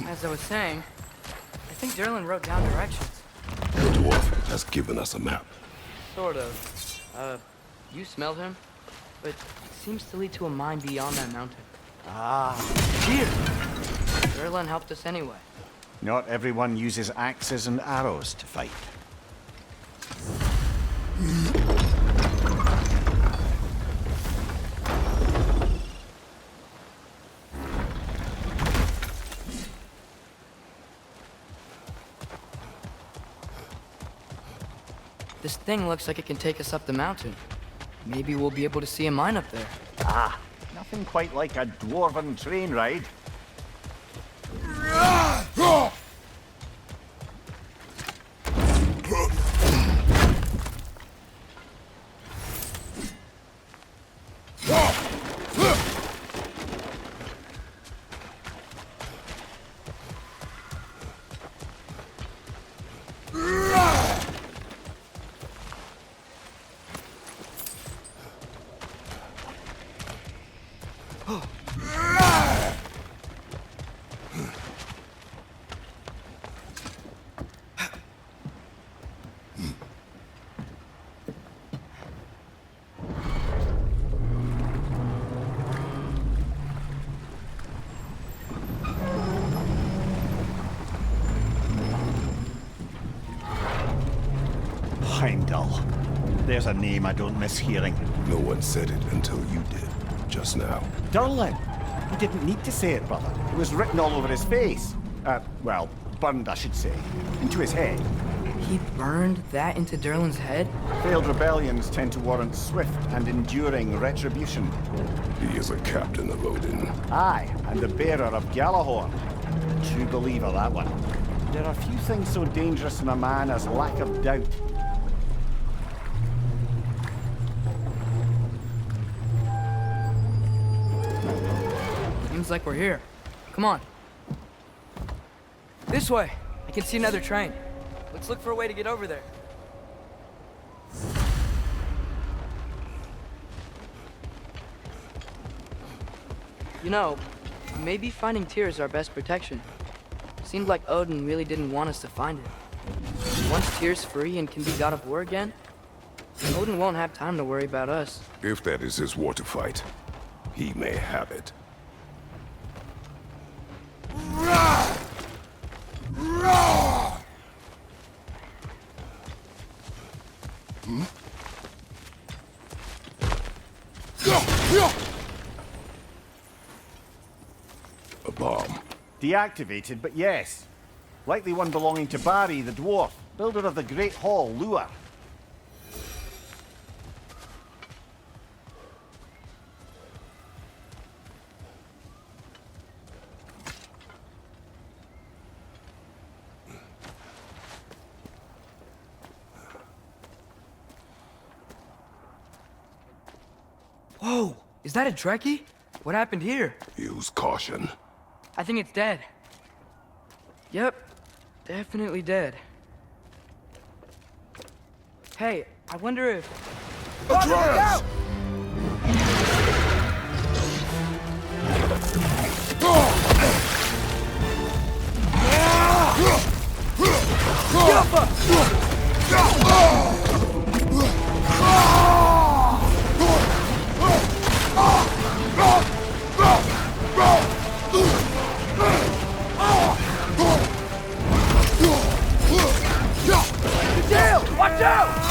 as I was saying, I think Derlin wrote down directions. The dwarf has given us a map. Sort of. You smelled him? But it seems to lead to a mine beyond that mountain. Ah, here! Derlin helped us anyway. Not everyone uses axes and arrows to fight. This thing looks like it can take us up the mountain. Maybe we'll be able to see a mine up there. Ah, nothing quite like a dwarven train ride. Heimdall. There's a name I don't miss hearing. No one said it until you did, just now. Derlin! He didn't need to say it, brother. It was written all over his face. Well, burned, I should say. Into his head. He burned that into Derlin's head? Failed rebellions tend to warrant swift and enduring retribution. He is a captain of Odin. Aye, and the bearer of Gjallarhorn. True believer, that one. There are few things so dangerous in a man as lack of doubt. Seems like we're here. Come on. This way. I can see another train. Let's look for a way to get over there. You know, maybe finding Tyr is our best protection. Seemed like Odin really didn't want us to find it. Once Tyr's free and can be God of War again, Odin won't have time to worry about us. If that is his war to fight, he may have it. A bomb. Deactivated, but yes. Likely one belonging to Barry, the dwarf, builder of the Great Hall, Lua. Whoa! Is that a Trekkie? What happened here? Use caution. I think it's dead. Yep. Definitely dead. Hey, I wonder if... Atreus! Watch out!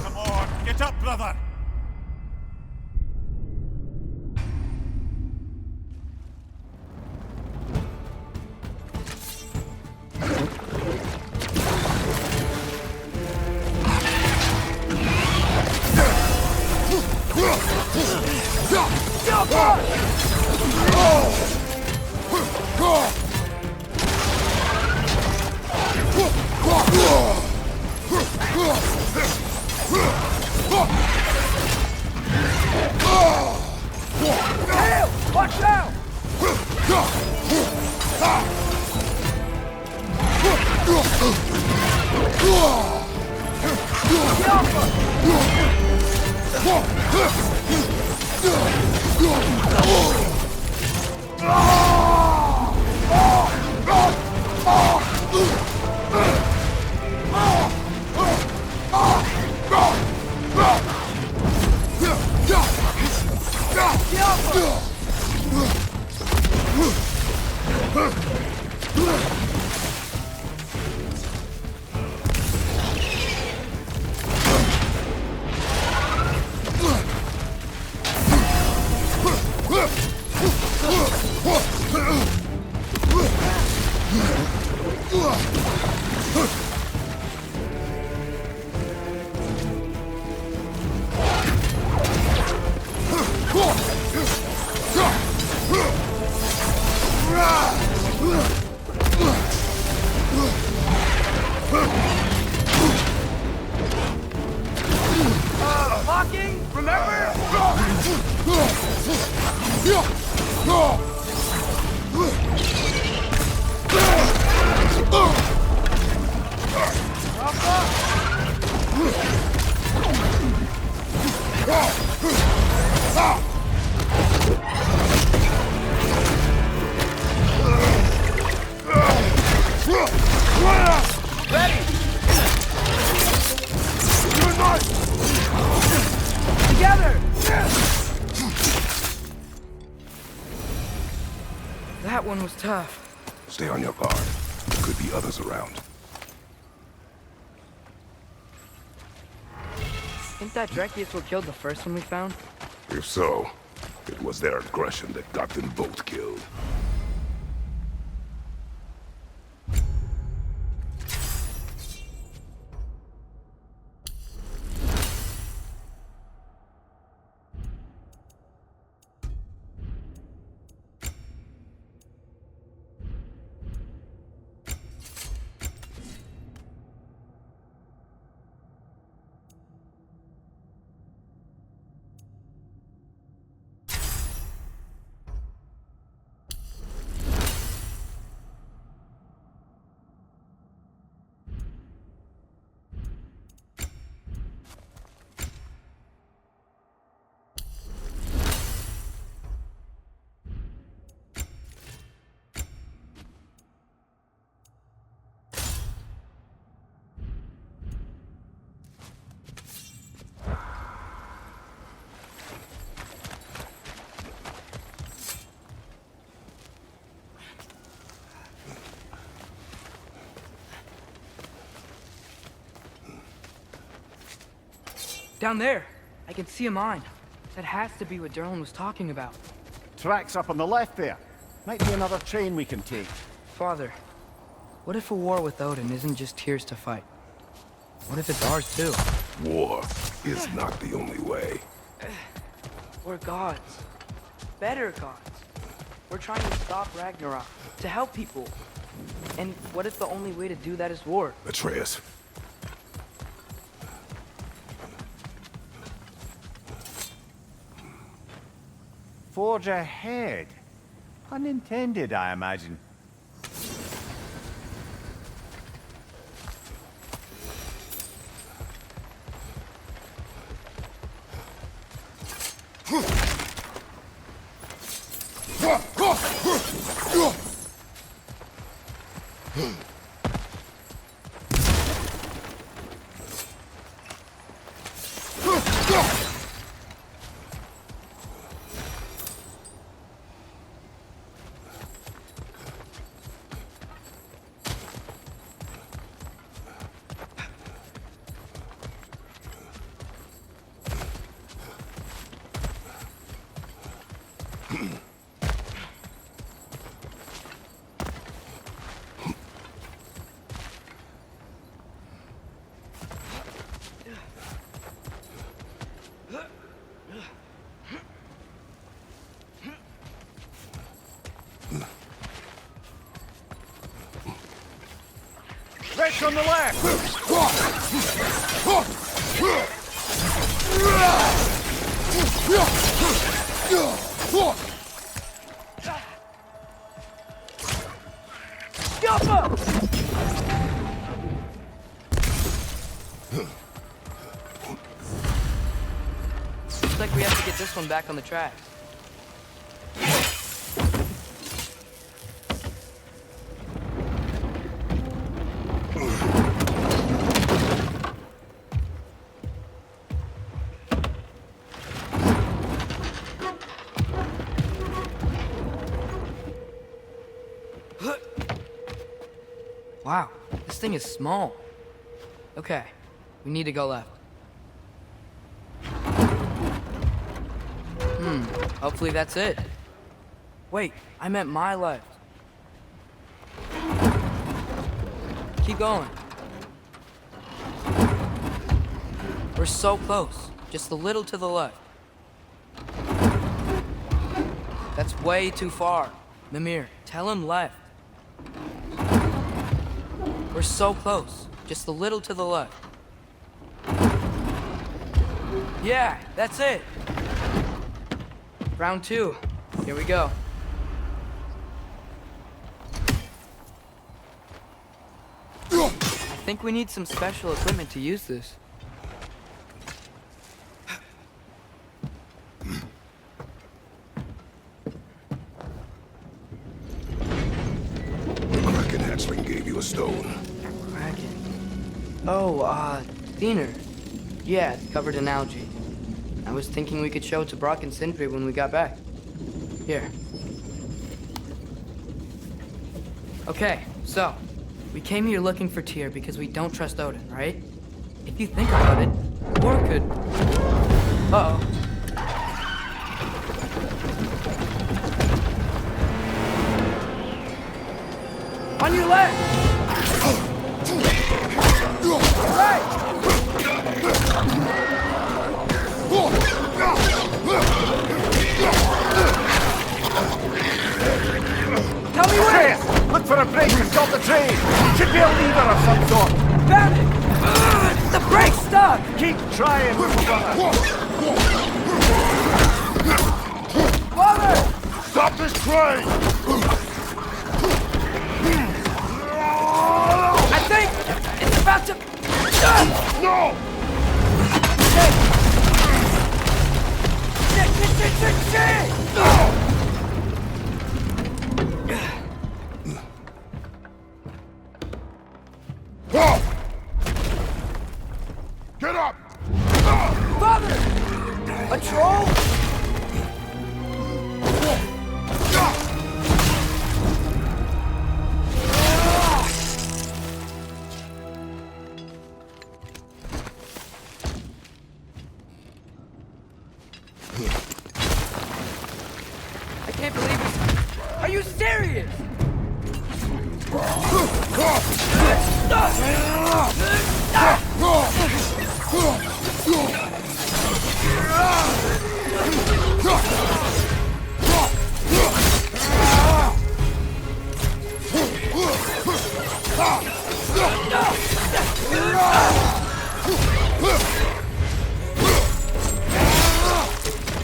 Come on, get up, brother! Watch out! Together! That one was tough. Stay on your guard. There could be others around. Think that Drekius what killed the first one we found? If so, it was their aggression that got them both killed. Down there! I can see a mine. That has to be what Derlin was talking about. Tracks up on the left there. Might be another train we can take. Father, what if a war with Odin isn't just tears to fight? What if it's ours too? War is not the only way. We're gods. Better gods. We're trying to stop Ragnarok, to help people. And what if the only way to do that is war? Atreus. Forge ahead. Unintended, I imagine. Right on the left! Stop up! Looks like we have to get this one back on the track. Wow, this thing is small. Okay, we need to go left. Hopefully that's it. Wait, I meant my left. Keep going. We're so close, just a little to the left. That's way too far. Mimir, tell him left. We're so close. Just a little to the left. Yeah, that's it. Round 2. Here we go. I think we need some special equipment to use this. The Kraken hatchling gave you a stone. Kraken. Oh, Thinner. Yeah, it's covered in algae. I was thinking we could show it to Brock and Sindri when we got back. Here. Okay, so, we came here looking for Tyr because we don't trust Odin, right? If you think about it, Thor could... Uh-oh. On your left! Right! Tell me where! Look for a brake to stop the train! Should be a lever of some sort! Found it! The brake's stuck! Keep trying, little brother! Father! Stop this train! I think it's about to... No! Get up! Father! A troll? I can't believe it. Are you serious?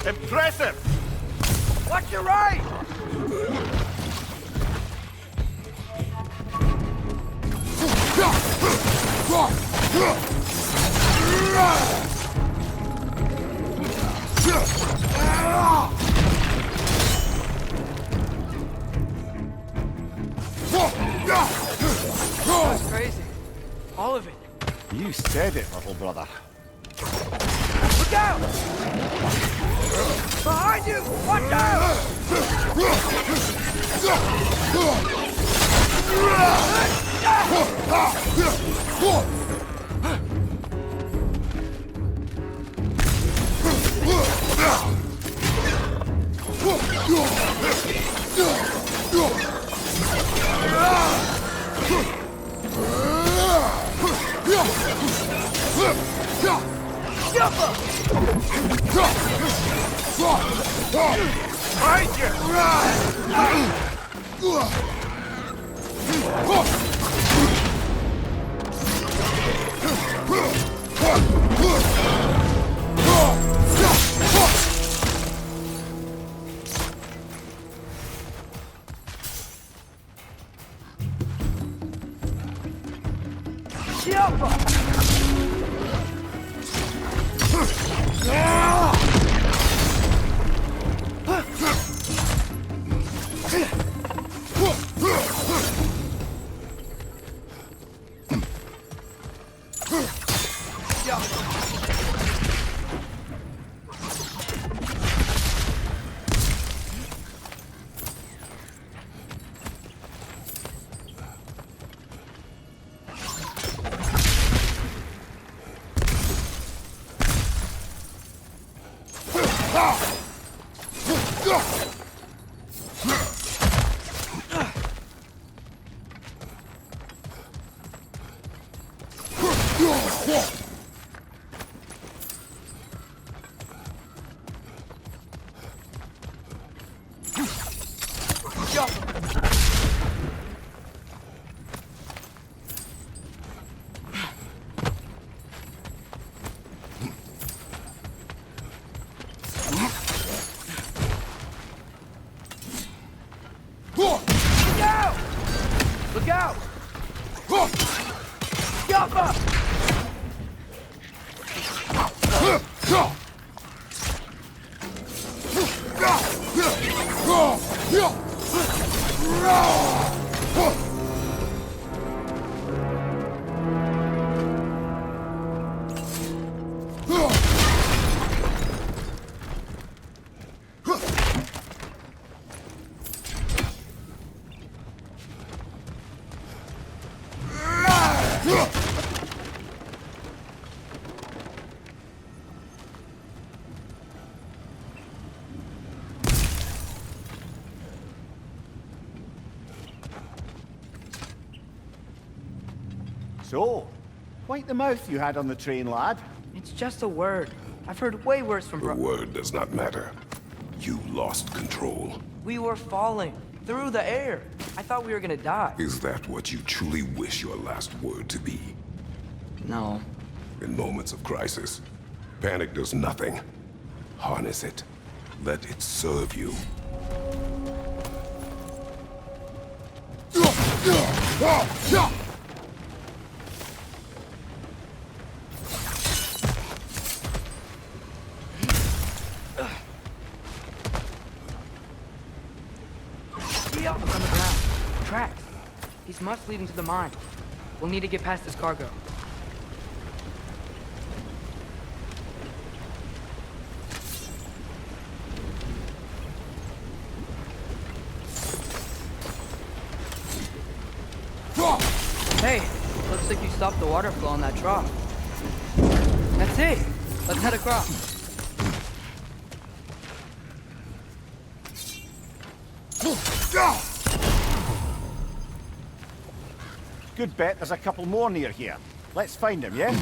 Impressive! Watch your right! That's crazy. All of it. You said it, little brother. Look out! Behind you! Watch out! Behind you! So, quite the mouth you had on the train, lad. It's just a word. I've heard way worse from The word does not matter. You lost control. We were falling through the air. I thought we were gonna die. Is that what you truly wish your last word to be? No. In moments of crisis, panic does nothing. Harness it. Let it serve you. Look on the ground. Tracks. These must lead into the mine. We'll need to get past this cargo. Hey, looks like you stopped the water flow on that trough. That's it. Let's head across. Good bet there's a couple more near here. Let's find them, yeah?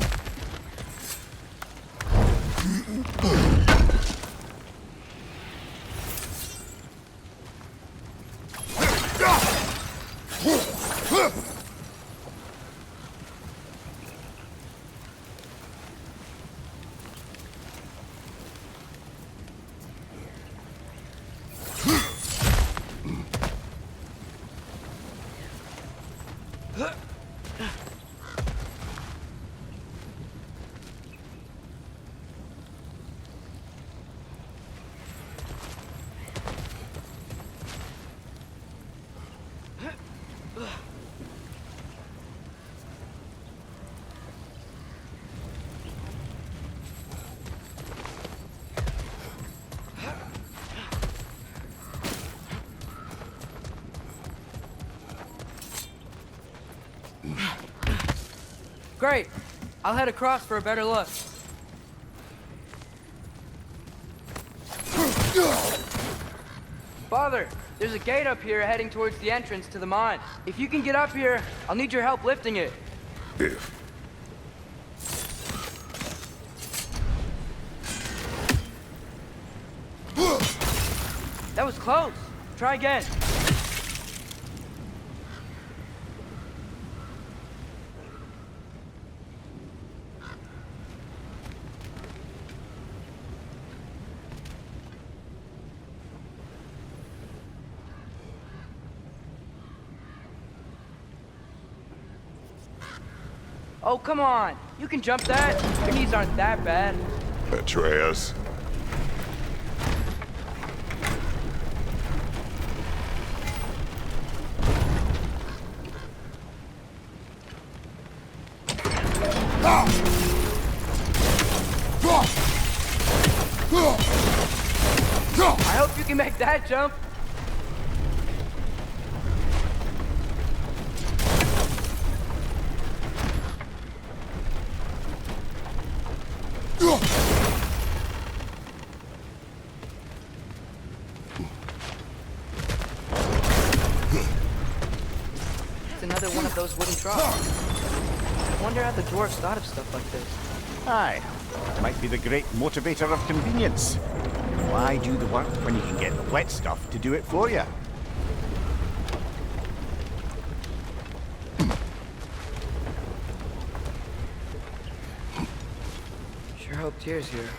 Great. I'll head across for a better look. Father, there's a gate up here heading towards the entrance to the mine. If you can get up here, I'll need your help lifting it. If. That was close. Try again. Oh, come on. You can jump that. Your knees aren't that bad. Atreus. I hope you can make that jump. It's another one of those wooden troughs. I wonder how the dwarves thought of stuff like this. Aye, might be the great motivator of convenience. Why do the work when you can get the wet stuff to do it for you? Sure hope Tyr's here.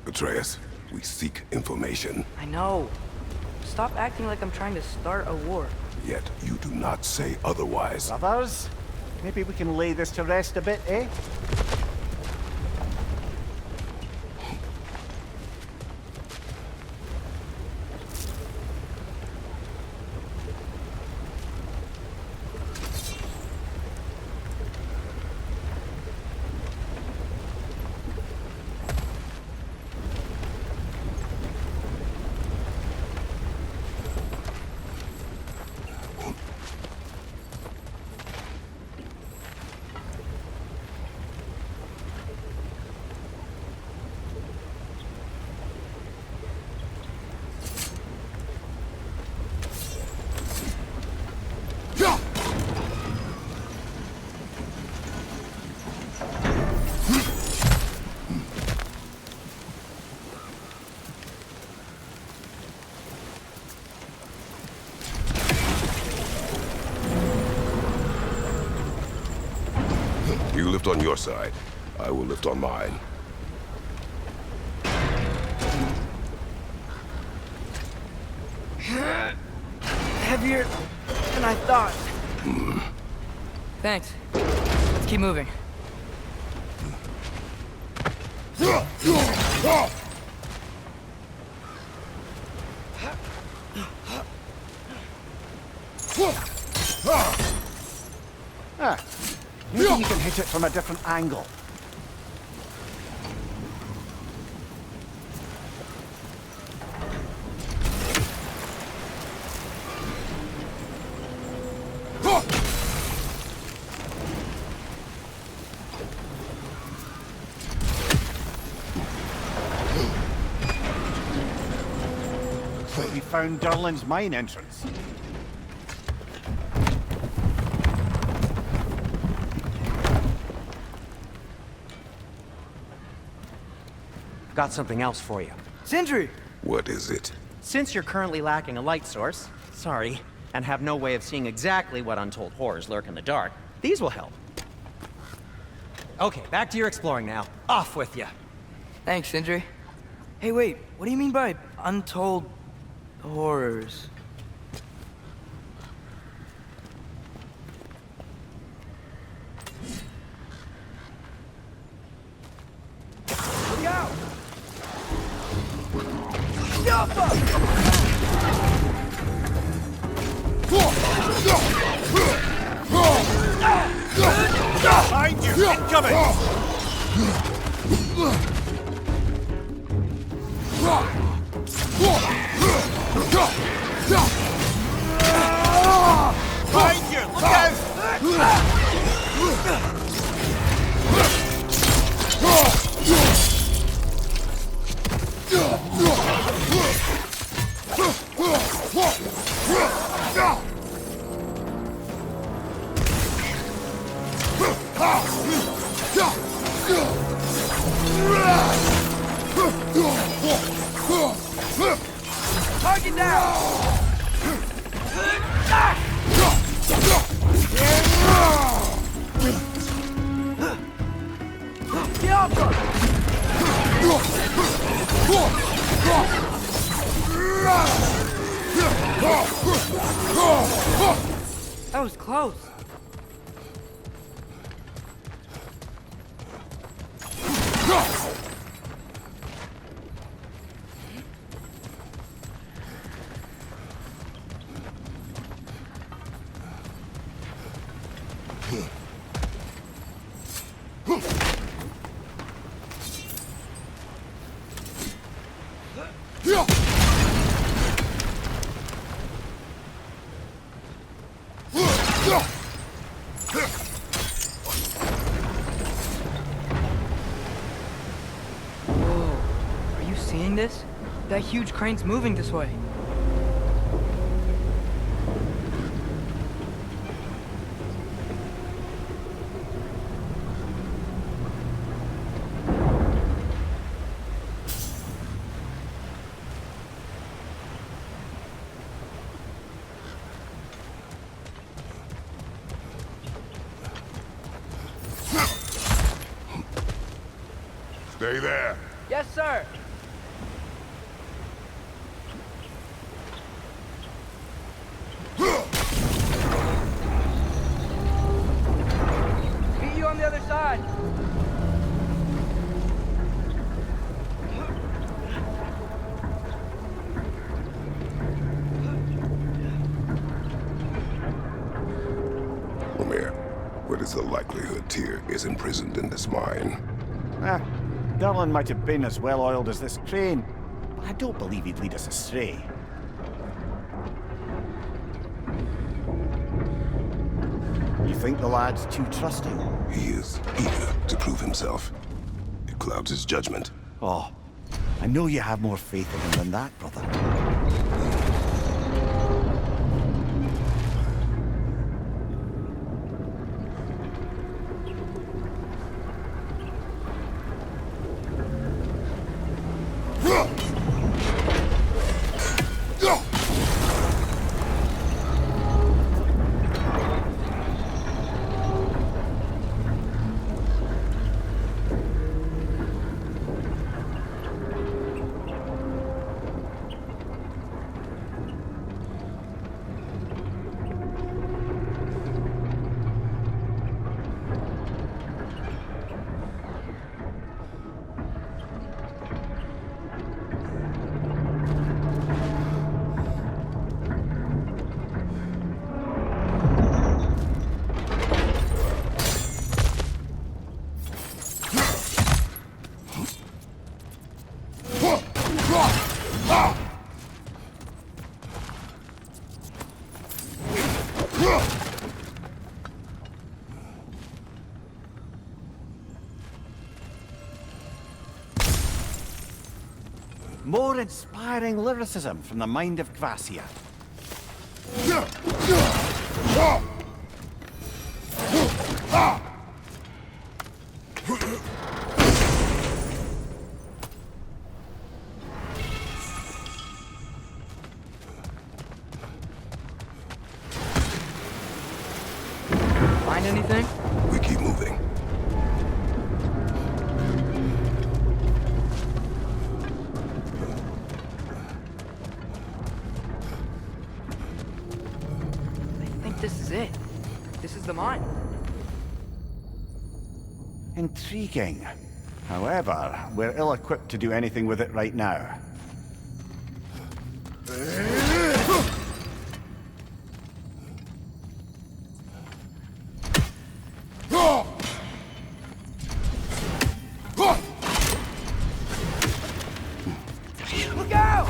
Atreus, we seek information. I know. Stop acting like I'm trying to start a war. Yet you do not say otherwise. Brothers, maybe we can lay this to rest a bit, eh? lift on your side. I will lift on mine. Heavier than I thought. Thanks. Let's keep moving. Maybe you can hit it from a different angle. Looks like we found Durlin's mine entrance. Got something else for you. Sindri! What is it? Since you're currently lacking a light source, and have no way of seeing exactly what untold horrors lurk in the dark, these will help. Okay, back to your exploring now. Off with you. Thanks, Sindri. Hey, wait, what do you mean by untold horrors? Look out! Behind you! Incoming! Behind you! Look out! Target down! Get off her! That was close. Are you seeing this? That huge crane's moving this way. Stay there. Yes, sir. Meet you on the other side. Lemire, what is the likelihood Tyr is imprisoned in this mine? Durlin might have been as well-oiled as this crane, but I don't believe he'd lead us astray. You think the lad's too trusting? He is eager to prove himself. It clouds his judgment. Oh, I know you have more faith in him than that, brother. More inspiring lyricism from the mind of Gracia. Find anything? We keep moving. I think this is it. This is the mine. Intriguing. However, we're ill-equipped to do anything with it right now. Look out!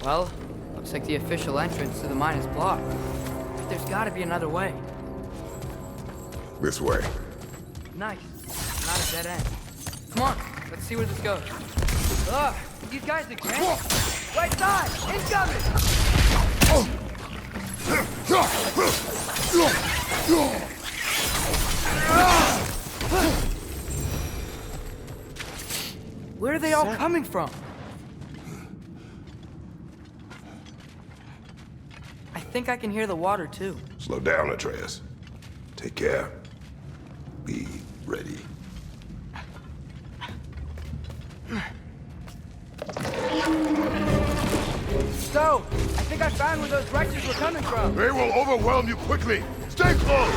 Well, looks like the official entrance to the mine is blocked. But there's gotta be another way. This way. Nice. Not a dead end. Come on, let's see where this goes. Ugh, these guys again? Right side! Incoming! Where are they all coming from? I think I can hear the water too. Slow down, Atreus. Take care. Be ready. So, I think I found where those wretches were coming from. They will overwhelm you quickly. Stay close!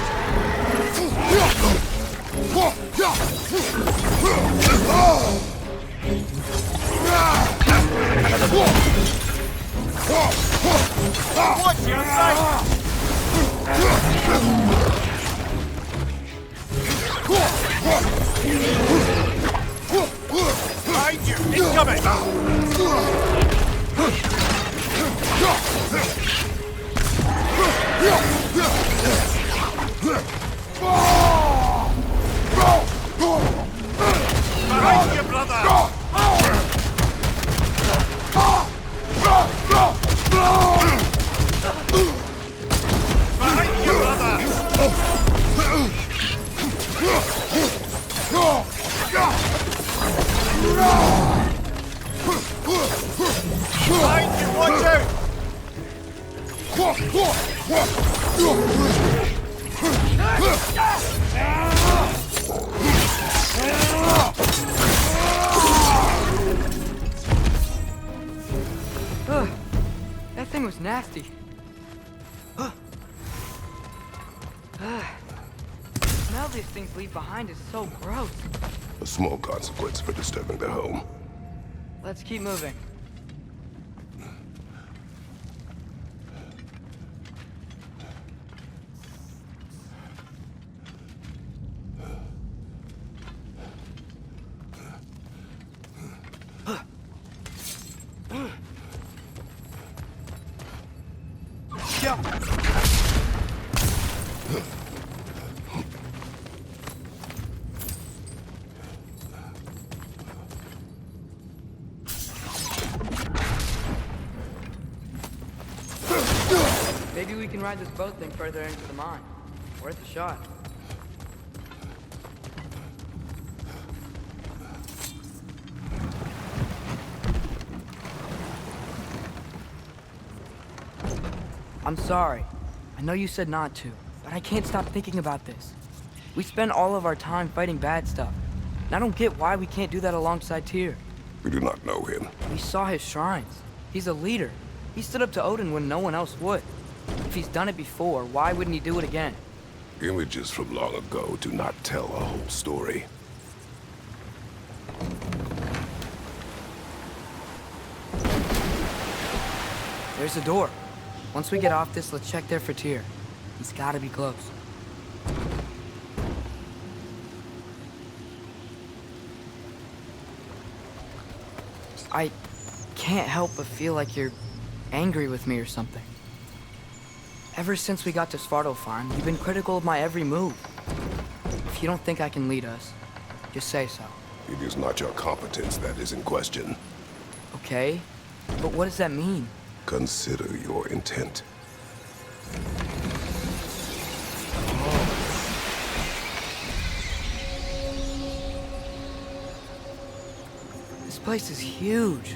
Watch your side! Behind you! Incoming! Behind you, brother! Behind you, brother! Behind you, watch out! Ugh, that thing was nasty. The smell these things leave behind is so gross. A small consequence for disturbing their home. Let's keep moving. Maybe we can ride this boat thing further into the mine. Worth a shot. I'm sorry. I know you said not to, but I can't stop thinking about this. We spend all of our time fighting bad stuff, and I don't get why we can't do that alongside Tyr. We do not know him. We saw his shrines. He's a leader. He stood up to Odin when no one else would. If he's done it before, why wouldn't he do it again? Images from long ago do not tell a whole story. There's a door. Once we get off this, let's check there for Tyr. He's gotta be close. I can't help but feel like you're angry with me or something. Ever since we got to Svartalfheim, you've been critical of my every move. If you don't think I can lead us, just say so. It is not your competence that is in question. Okay? But what does that mean? Consider your intent. This place is huge.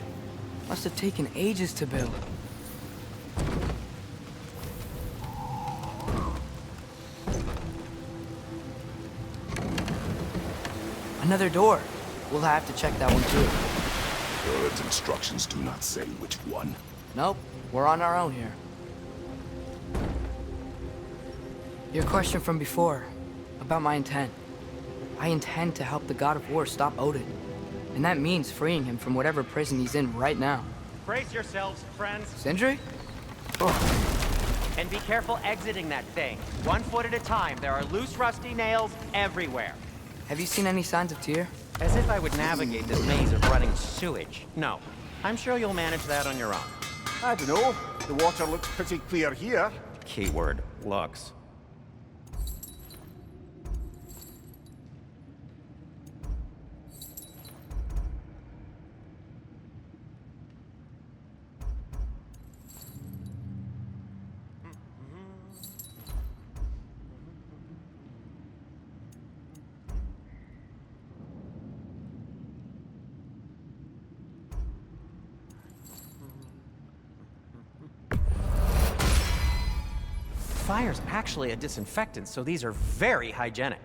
Must have taken ages to build. Another door. We'll have to check that one too. God's instructions do not say which one. Nope, we're on our own here. Your question from before, about my intent. I intend to help the God of War stop Odin. And that means freeing him from whatever prison he's in right now. Brace yourselves, friends, Sindri? and be careful exiting that thing. 1 foot at a time. There are loose, rusty nails everywhere. Have you seen any signs of Tyr? As if I would navigate this maze of running sewage. No. I'm sure you'll manage that on your own. I don't know. The water looks pretty clear here. Keyword, looks. Fire's actually a disinfectant, so these are very hygienic.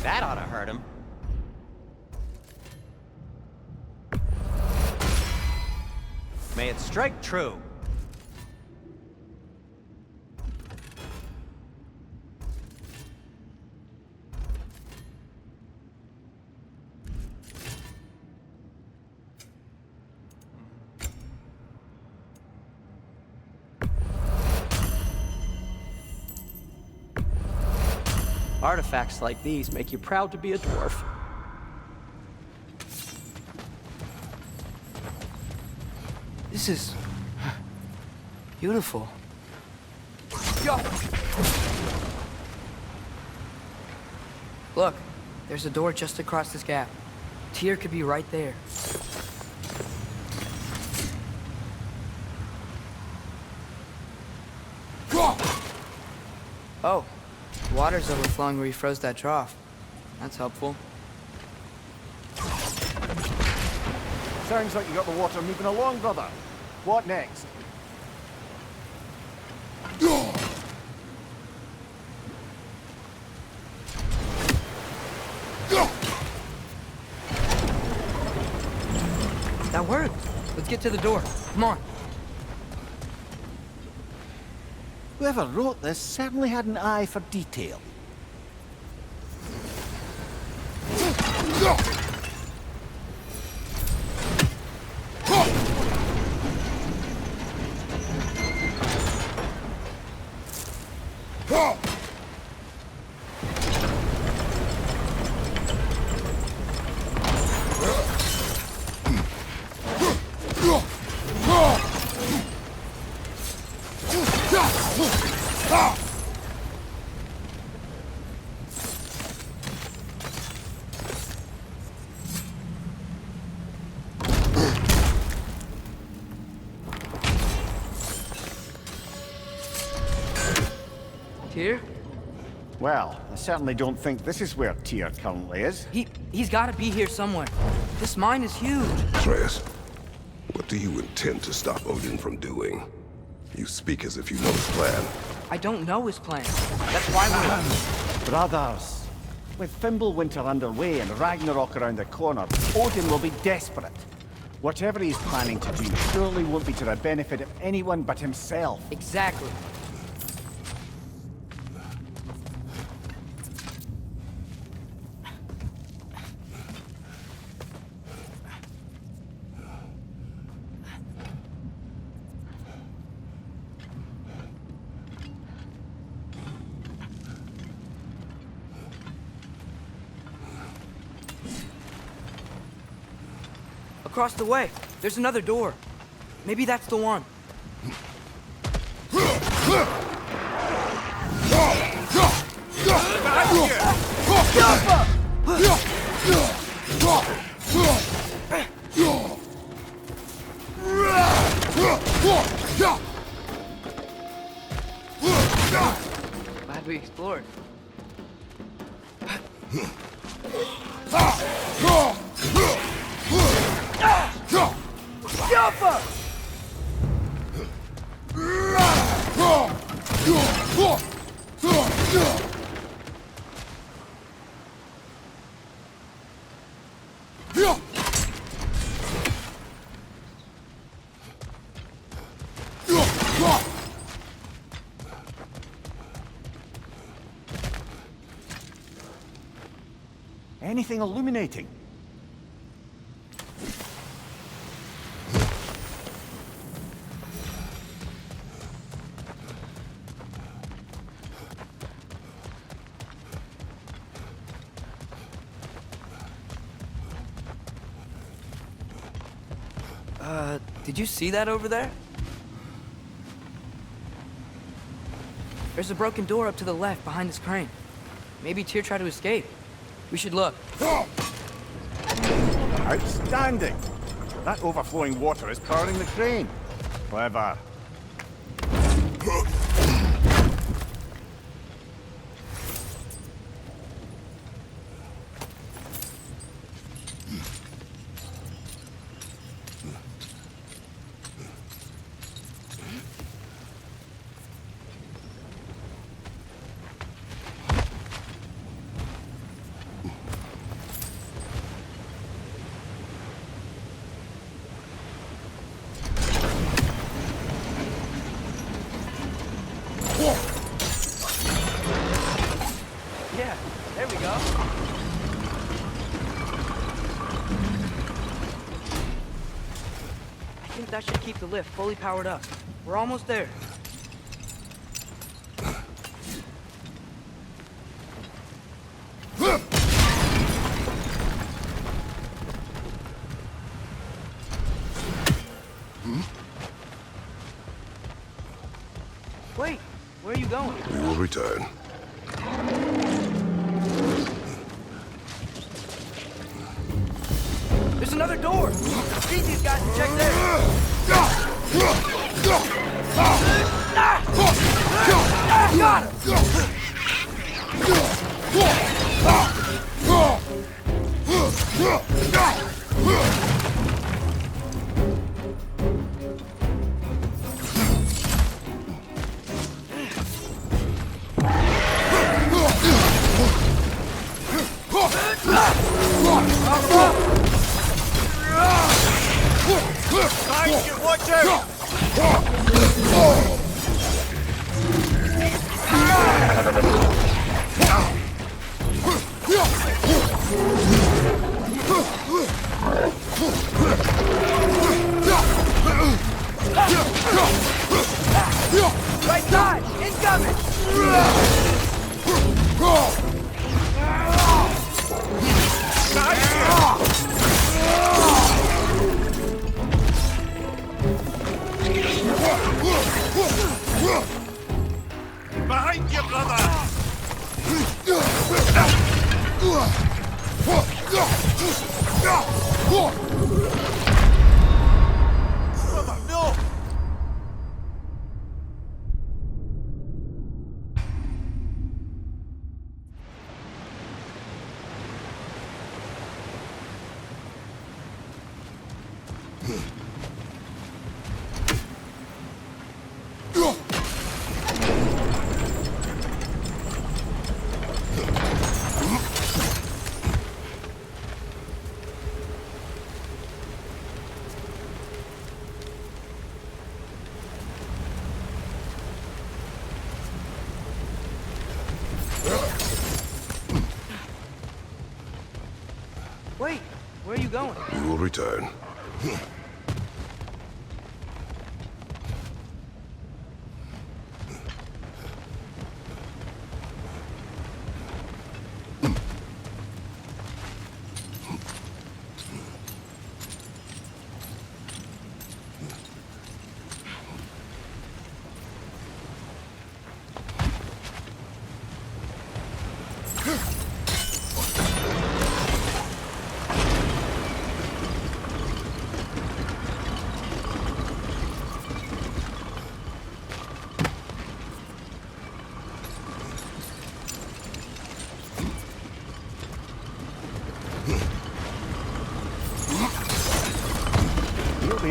That ought to hurt him. May it strike true. Artifacts like these make you proud to be a dwarf. This is beautiful. Look, there's a door just across this gap. Tyr could be right there. Oh, the water's overflowing where you froze that trough. That's helpful. Sounds like you got the water moving along, brother. What next? That worked. Let's get to the door. Come on. Whoever wrote this certainly had an eye for detail. Tyr? Well, I certainly don't think this is where Tyr currently is. He's gotta be here somewhere. This mine is huge. Atreus, what do you intend to stop Odin from doing? You speak as if you know his plan. I don't know his plan. That's why we're... Brothers, with Fimbulwinter underway and Ragnarok around the corner, Odin will be desperate. Whatever he's planning to do surely won't be to the benefit of anyone but himself. Exactly. Across the way, there's another door. Maybe that's the one. Glad we explored. Anything illuminating? Did you see that over there? There's a broken door up to the left behind this crane. Maybe Tyr tried to escape. We should look. Outstanding! That overflowing water is powering the crane. Clever. Yeah, there we go. I think that should keep the lift fully powered up. We're almost there. Wait, where are you going? We will return. There's another door! Need these guys to check there! Got him! Watch out! Right side! Incoming! Behind you, brother! Brother, no! Wait, where are you going? We will return.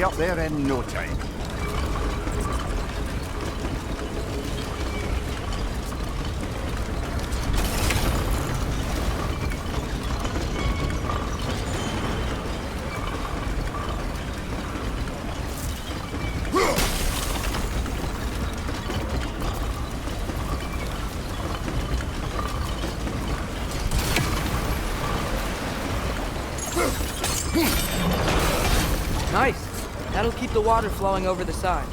be up there in no time. Nice. That'll keep the water flowing over the side.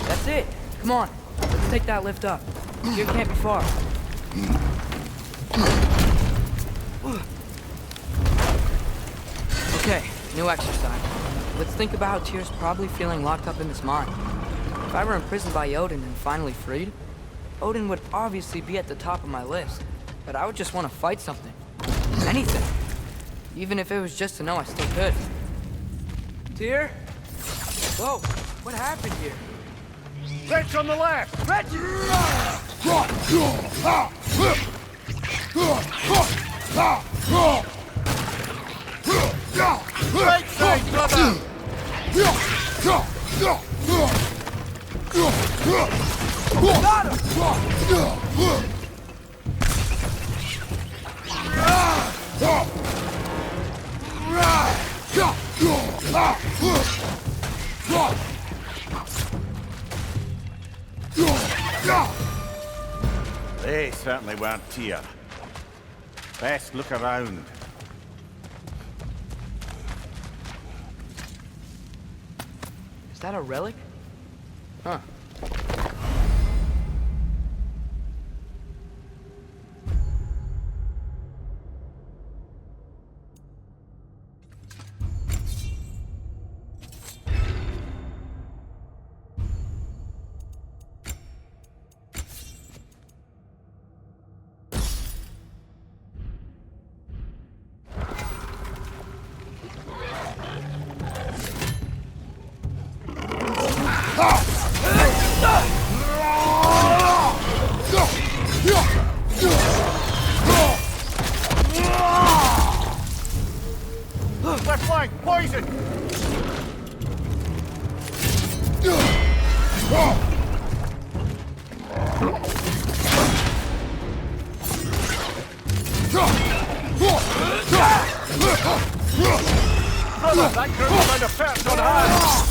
That's it. Come on. Let's take that lift up. Here can't be far. Okay, new exercise. Let's think about how Tyr's probably feeling locked up in this mine. If I were imprisoned by Odin and finally freed, Odin would obviously be at the top of my list. But I would just want to fight something. Anything. Even if it was just to know I still could. Tyr? Whoa, what happened here? Let's on the left! Reggie! Right side, brother! Got him! They certainly weren't Tyr. Best look around. Is that a relic? Huh. Left flank, poison! Brother, that girl's trying to perch on high!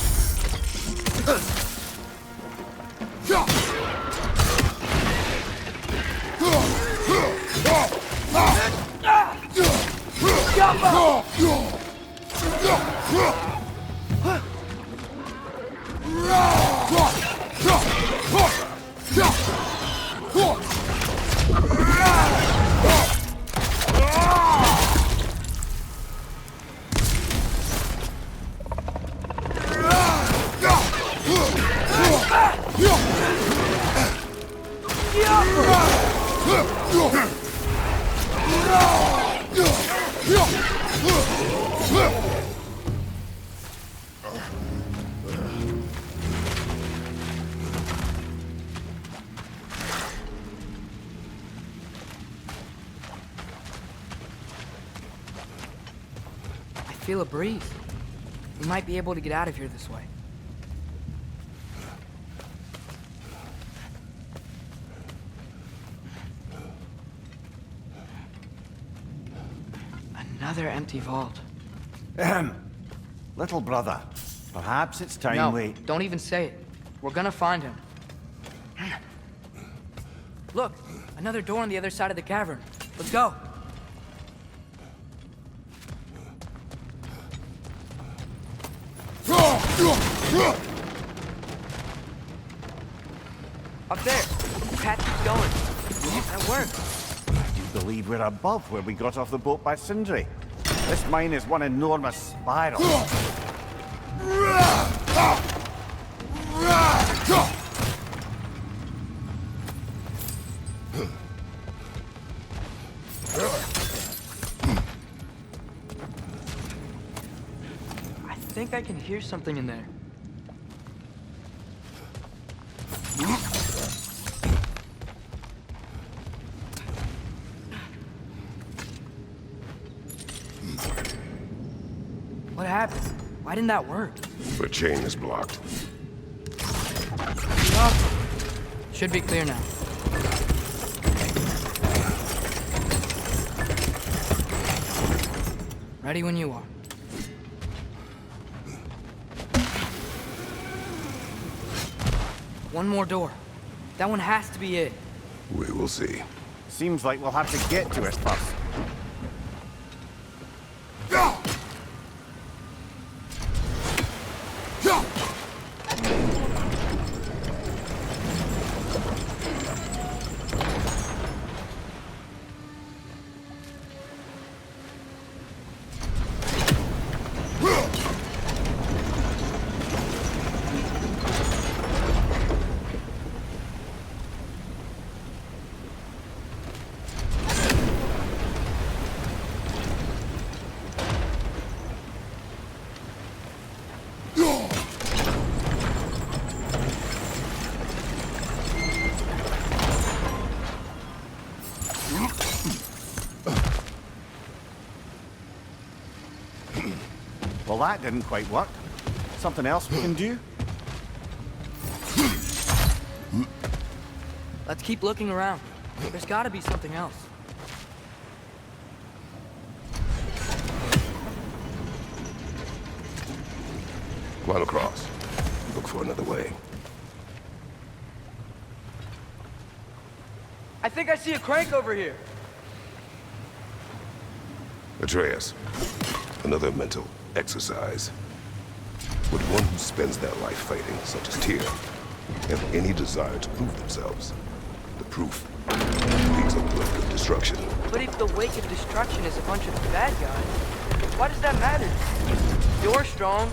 I feel a breeze. We might be able to get out of here this way. Another empty vault. Little brother, perhaps it's time No, we... don't even say it. We're gonna find him. Look, another door on the other side of the cavern. Let's go. Up there. The path keeps going. That worked. You believe we're above where we got off the boat by Sindri? This mine is one enormous spiral. I think I can hear something in there. What happened? Why didn't that work? The chain is blocked. Should be clear now. Ready when you are. One more door. That one has to be it. We will see. Seems like we'll have to get to it first. Well, that didn't quite work. Something else we can do? Let's keep looking around. There's gotta be something else. Climb across. Look for another way. I think I see a crank over here. Atreus, another mental exercise. Would one who spends their life fighting, such as Tyr, have any desire to prove themselves? The proof leads a wake of destruction. But if the wake of destruction is a bunch of bad guys, why does that matter? You're strong,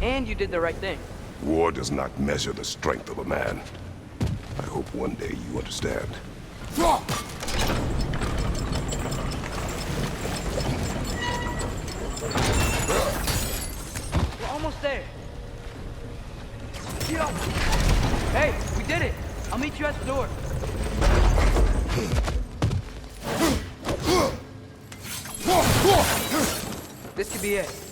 and you did the right thing. War does not measure the strength of a man. I hope one day you understand. We're almost there. Hey, we did it! I'll meet you at the door. This could be it.